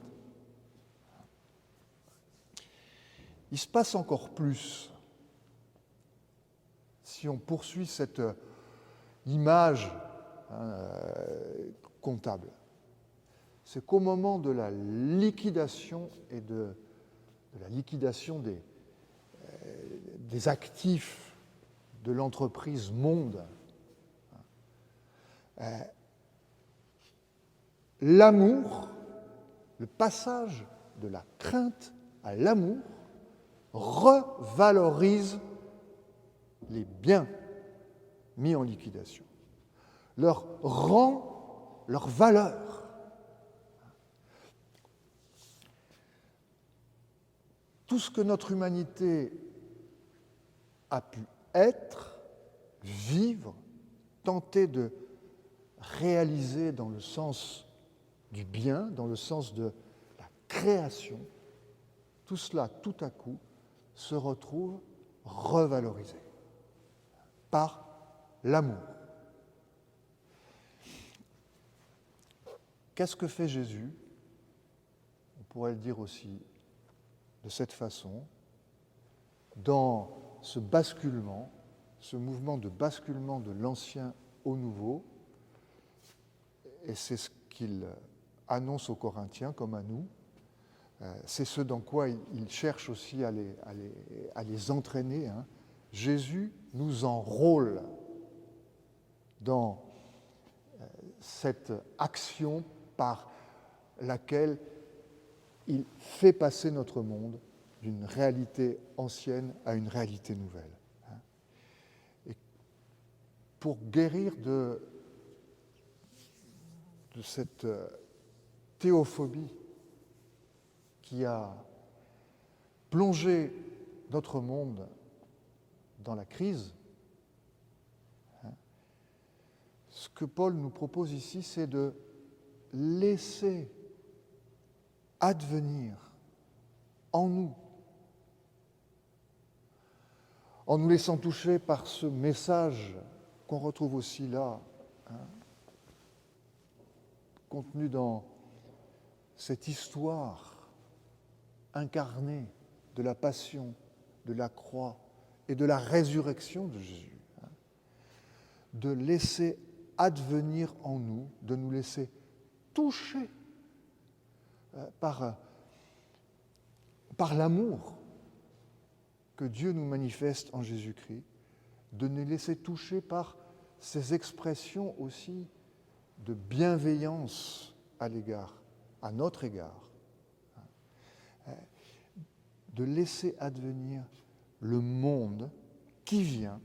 Il se passe encore plus si on poursuit cette image comptable. C'est qu'au moment de la liquidation et de la liquidation des actifs de l'entreprise monde, l'amour, le passage de la crainte à l'amour, revalorise les biens mis en liquidation, leur rend leur valeur. Tout ce que notre humanité a pu être, vivre, tenter de réaliser dans le sens du bien, dans le sens de la création, tout cela, tout à coup, se retrouve revalorisé par l'amour. Qu'est-ce que fait Jésus? On pourrait le dire aussi de cette façon, dans ce basculement, ce mouvement de basculement de l'ancien au nouveau, et c'est ce qu'il annonce aux Corinthiens comme à nous, c'est ce dans quoi il cherche aussi à les entraîner. Jésus nous enrôle dans cette action par laquelle il fait passer notre monde d'une réalité ancienne à une réalité nouvelle. Et pour guérir de cette théophobie qui a plongé notre monde dans la crise, ce que Paul nous propose ici, c'est de laisser advenir en nous, en nous laissant toucher par ce message qu'on retrouve aussi là, contenu dans cette histoire incarnée de la passion, de la croix et de la résurrection de Jésus, de laisser advenir en nous, de nous laisser touchés par l'amour que Dieu nous manifeste en Jésus-Christ, de nous laisser toucher par ces expressions aussi de bienveillance à notre égard, de laisser advenir le monde qui vient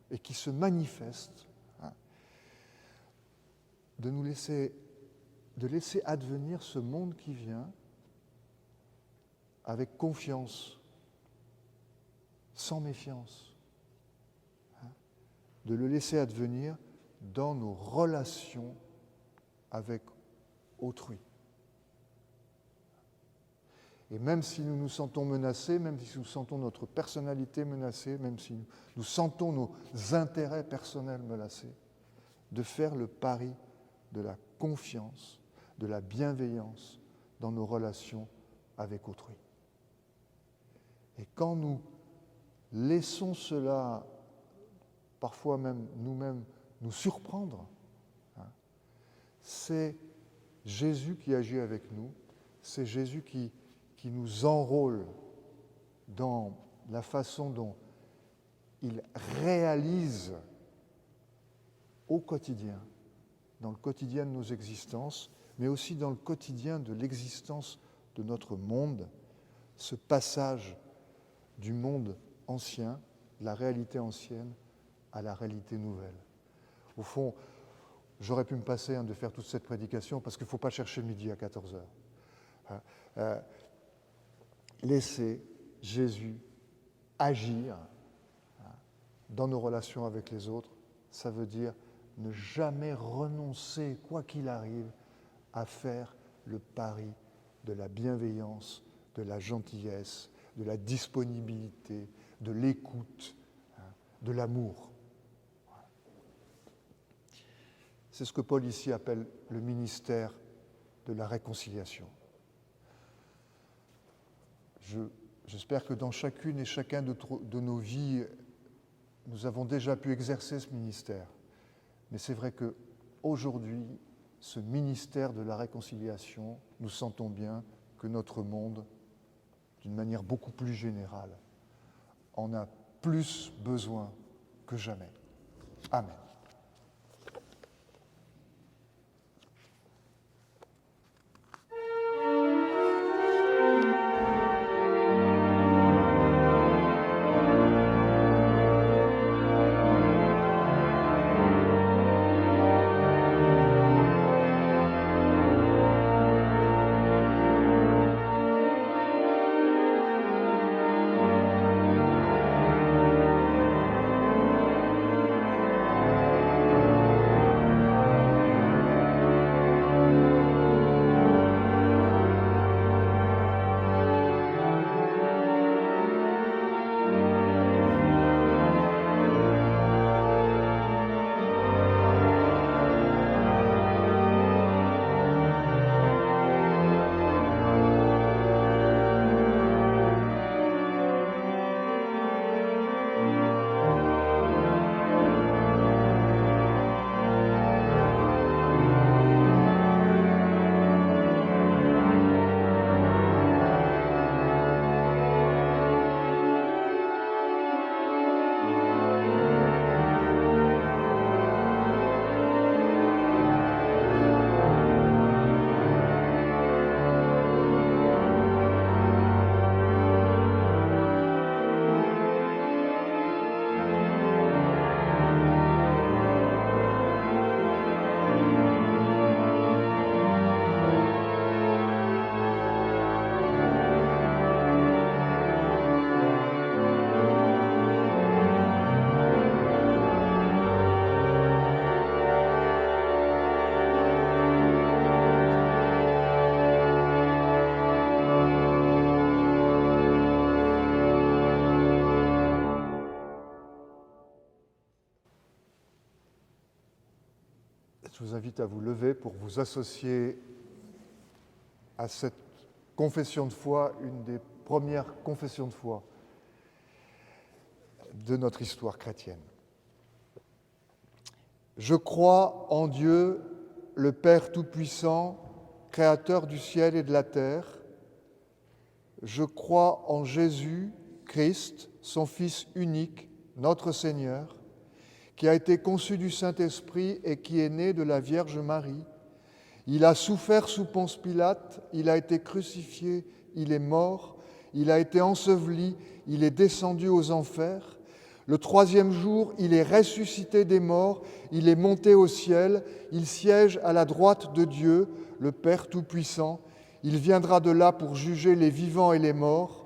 et qui se manifeste, de laisser advenir ce monde qui vient avec confiance, sans méfiance, de le laisser advenir dans nos relations avec autrui. Et même si nous nous sentons menacés, même si nous sentons notre personnalité menacée, même si nous sentons nos intérêts personnels menacés, de faire le pari de la confiance, de la bienveillance dans nos relations avec autrui. Et quand nous laissons cela, parfois même nous-mêmes, nous surprendre, c'est Jésus qui agit avec nous, c'est Jésus qui nous enrôle dans la façon dont il réalise au quotidien, dans le quotidien de nos existences, mais aussi dans le quotidien de l'existence de notre monde, ce passage du monde ancien, la réalité ancienne, à la réalité nouvelle. Au fond, j'aurais pu me passer de faire toute cette prédication parce qu'il ne faut pas chercher midi à 14h. Laisser Jésus agir dans nos relations avec les autres, ça veut dire ne jamais renoncer, quoi qu'il arrive, à faire le pari de la bienveillance, de la gentillesse, de la disponibilité, de l'écoute, de l'amour. C'est ce que Paul ici appelle le ministère de la réconciliation. J'espère que dans chacune et chacun de nos vies, nous avons déjà pu exercer ce ministère. Mais c'est vrai qu'aujourd'hui, ce ministère de la réconciliation, nous sentons bien que notre monde, d'une manière beaucoup plus générale, en a plus besoin que jamais. Amen. Je vous invite à vous lever pour vous associer à cette confession de foi, une des premières confessions de foi de notre histoire chrétienne. Je crois en Dieu, le Père Tout-Puissant, Créateur du ciel et de la terre. Je crois en Jésus, Christ, son Fils unique, notre Seigneur, qui a été conçu du Saint-Esprit et qui est né de la Vierge Marie. Il a souffert sous Ponce Pilate, il a été crucifié, il est mort, il a été enseveli, il est descendu aux enfers. Le troisième jour, il est ressuscité des morts, il est monté au ciel, il siège à la droite de Dieu, le Père Tout-Puissant. Il viendra de là pour juger les vivants et les morts.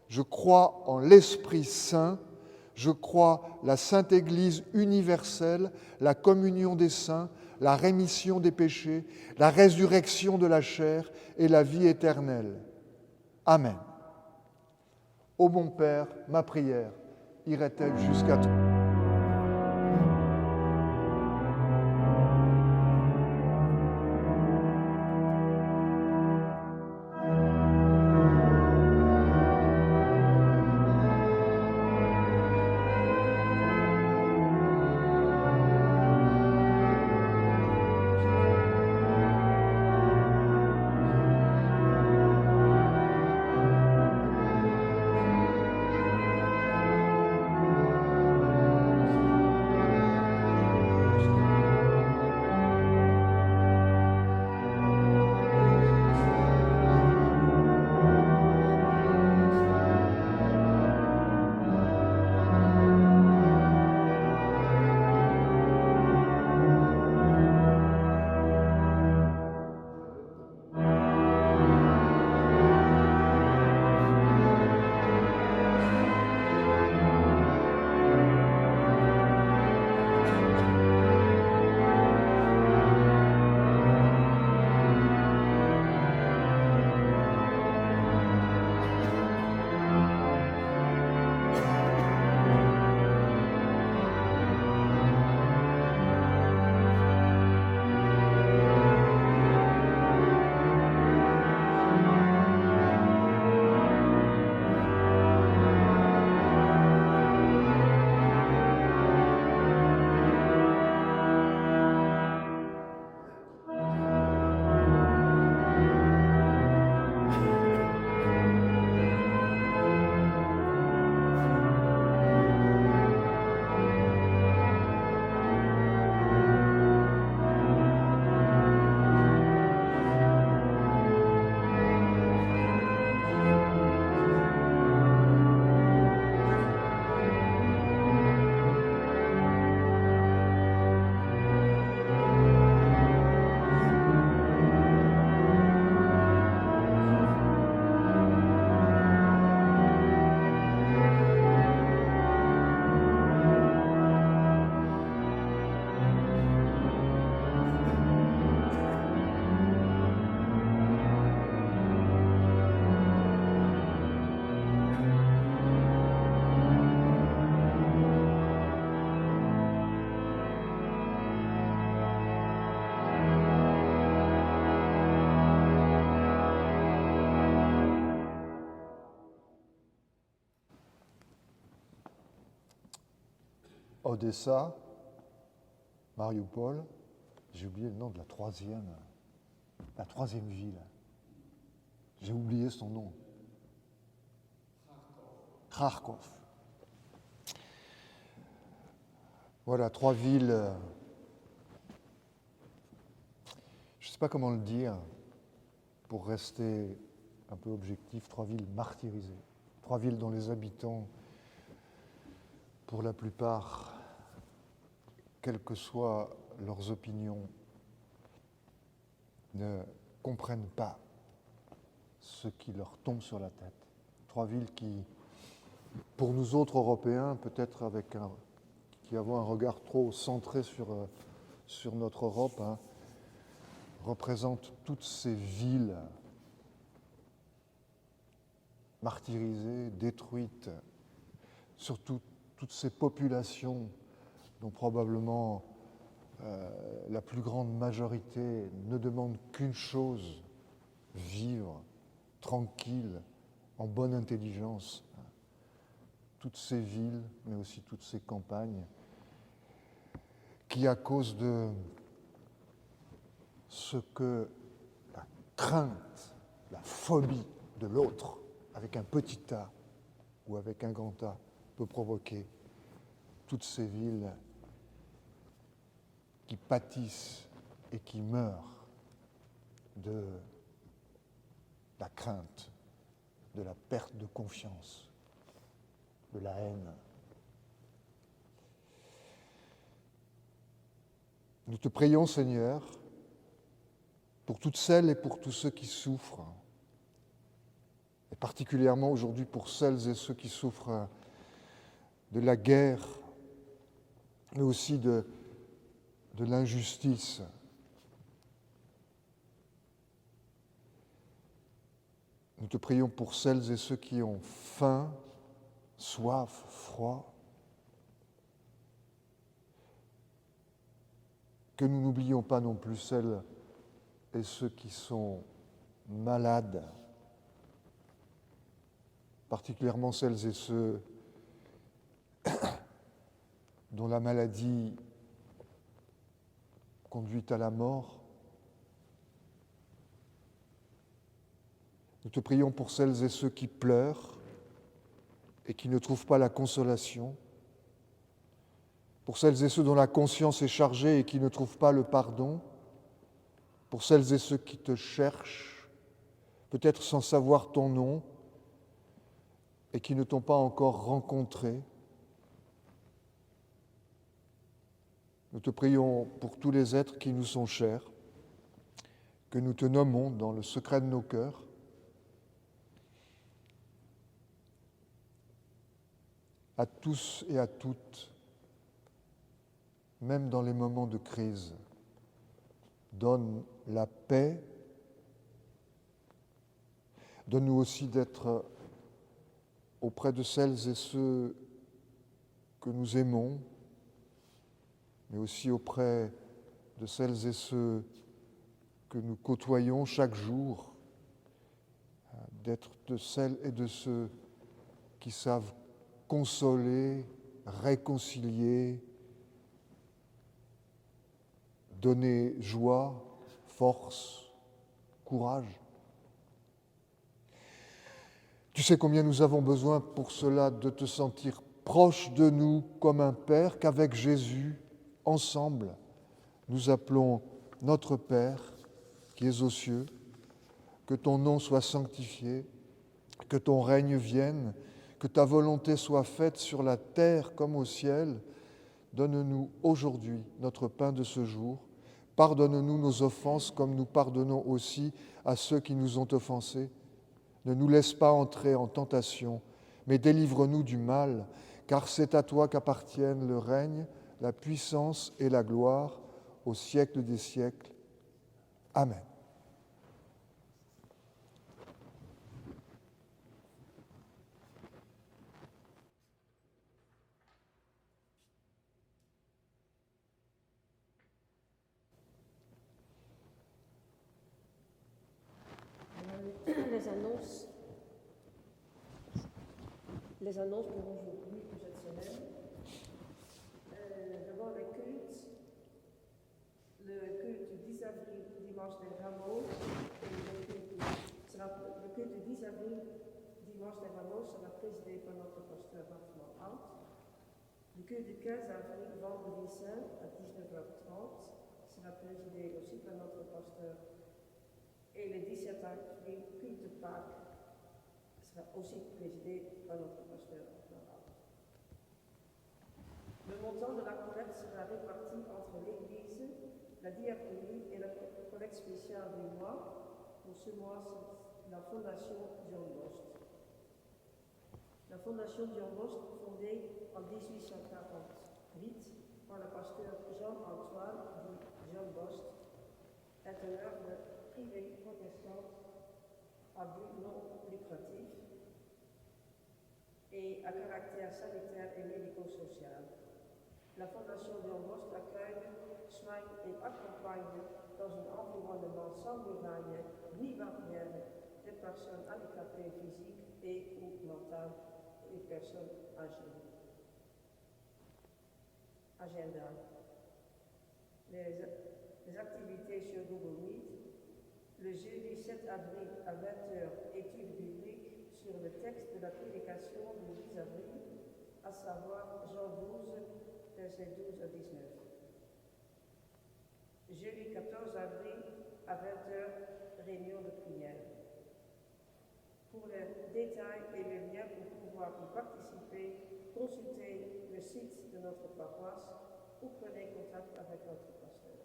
Je crois en l'Esprit Saint, je crois la Sainte Église universelle, la communion des saints, la rémission des péchés, la résurrection de la chair et la vie éternelle. Amen. Ô mon Père, ma prière irait-elle jusqu'à toi? Odessa, Mariupol, j'ai oublié le nom de la troisième ville. J'ai oublié son nom. Kharkov. Voilà, 3 villes, je ne sais pas comment le dire, pour rester un peu objectif, 3 villes martyrisées. 3 villes dont les habitants, pour la plupart, quelles que soient leurs opinions, ne comprennent pas ce qui leur tombe sur la tête. 3 villes qui, pour nous autres Européens, peut-être qui avons un regard trop centré sur notre Europe, représentent toutes ces villes martyrisées, détruites, surtout toutes ces populations dont probablement la plus grande majorité ne demande qu'une chose, vivre tranquille, en bonne intelligence. Toutes ces villes, mais aussi toutes ces campagnes, qui, à cause de ce que la crainte, la phobie de l'autre, avec un petit A ou avec un grand A, peut provoquer toutes ces villes qui pâtissent et qui meurent de la crainte, de la perte de confiance, de la haine. Nous te prions, Seigneur, pour toutes celles et pour tous ceux qui souffrent, et particulièrement aujourd'hui pour celles et ceux qui souffrent de la guerre, mais aussi de l'injustice. Nous te prions pour celles et ceux qui ont faim, soif, froid. Que nous n'oublions pas non plus celles et ceux qui sont malades, particulièrement celles et ceux dont la maladie conduit à la mort. Nous te prions pour celles et ceux qui pleurent et qui ne trouvent pas la consolation, pour celles et ceux dont la conscience est chargée et qui ne trouvent pas le pardon, pour celles et ceux qui te cherchent, peut-être sans savoir ton nom, et qui ne t'ont pas encore rencontré. Nous te prions pour tous les êtres qui nous sont chers, que nous te nommons dans le secret de nos cœurs. À tous et à toutes, même dans les moments de crise, donne la paix. Donne-nous aussi d'être auprès de celles et ceux que nous aimons, mais aussi auprès de celles et ceux que nous côtoyons chaque jour, d'être de celles et de ceux qui savent consoler, réconcilier, donner joie, force, courage. Tu sais combien nous avons besoin pour cela de te sentir proche de nous comme un Père, qu'avec Jésus, ensemble, nous appelons notre Père qui es aux cieux, que ton nom soit sanctifié, que ton règne vienne, que ta volonté soit faite sur la terre comme au ciel. Donne-nous aujourd'hui notre pain de ce jour. Pardonne-nous nos offenses comme nous pardonnons aussi à ceux qui nous ont offensés. Ne nous laisse pas entrer en tentation, mais délivre-nous du mal, car c'est à toi qu'appartiennent le règne, la puissance et la gloire au siècle des siècles. Amen. Les annonces pour aujourd'hui, pour cette semaine. D'abord le culte du 10 avril, dimanche des Rameaux. Le culte du 10 avril, dimanche des Rameaux, sera présidé par notre pasteur Baptiste Alt. Le culte du 15 avril, vendredi saint, à 19h30, sera présidé aussi par notre pasteur. Et le 17 avril, culte de Pâques, sera aussi présidé par notre pasteur. Le montant de la collecte sera réparti entre l'Église, la diaconie et la collecte spéciale du mois. Pour ce mois, c'est la Fondation John Bost. La Fondation John Bost, fondée en 1848 par le pasteur Jean-Antoine John Bost, est une œuvre privée protestante à but non lucratif et à caractère sanitaire et médico-social. La Fondation John Bost accueille, soigne et accompagne dans un environnement sans muraille ni barrière des personnes handicapées physiques et ou mentales et personnes âgées. Agenda. Les activités sur Google Meet. Le jeudi 17 avril à 20h, étude biblique sur le texte de la prédication du 10 avril, à savoir Jean 12, versets 12 à 19. Jeudi 14 avril à 20h, réunion de prière. Pour les détails et les liens pour pouvoir y participer, consultez le site de notre paroisse ou prenez contact avec notre pasteur.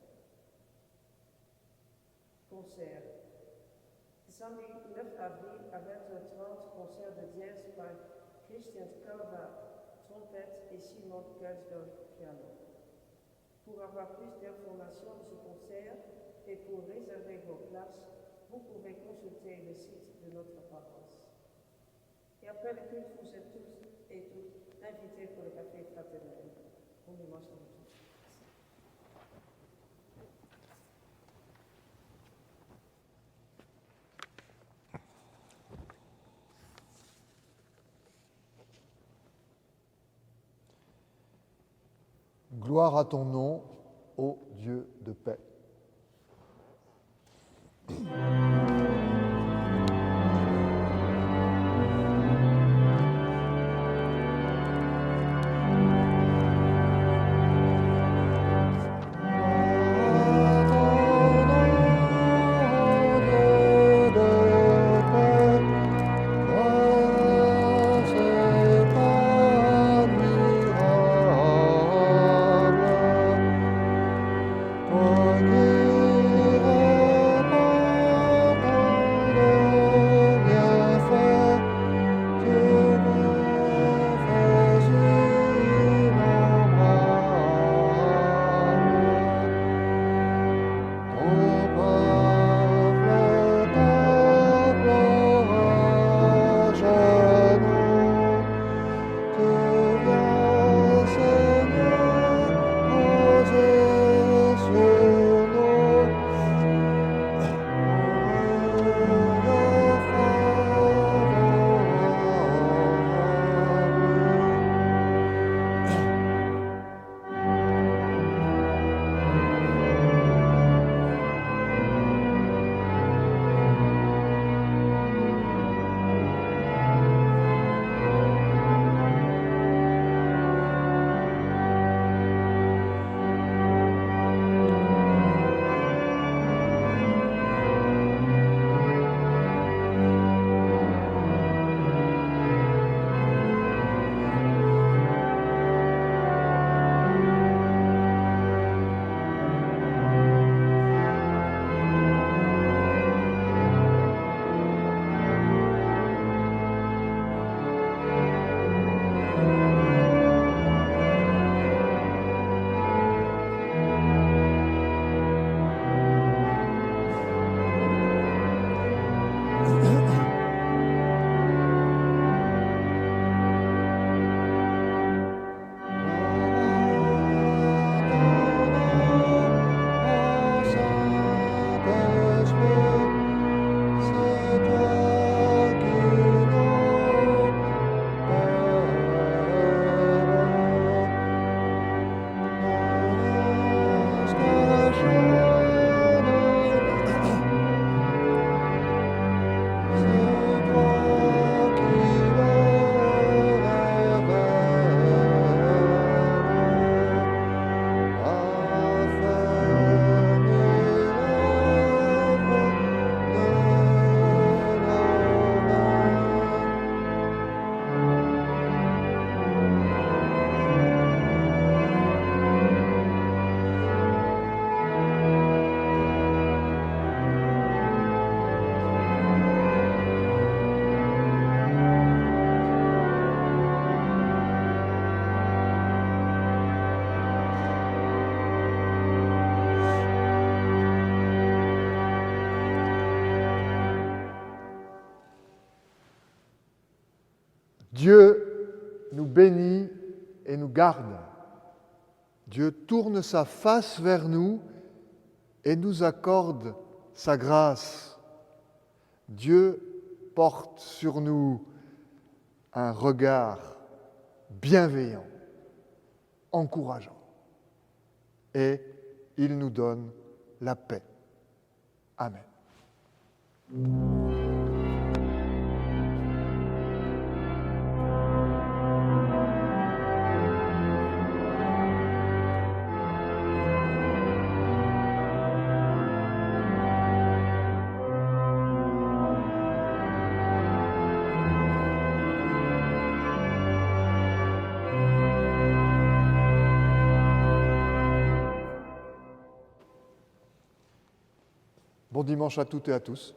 Concert. Samedi 9 avril à 20h30, concert de dièse par Christian Calva, trompette et Simon Kelsberg, piano. Pour avoir plus d'informations de ce concert et pour réserver vos places, vous pouvez consulter le site de notre paroisse. Et après le culte, vous êtes tous et toutes invités pour le café fraternel. Bon dimanche à vous tous. Gloire à ton nom, ô Dieu de paix. Dieu nous bénit et nous garde. Dieu tourne sa face vers nous et nous accorde sa grâce. Dieu porte sur nous un regard bienveillant, encourageant, et il nous donne la paix. Amen. Bon dimanche à toutes et à tous.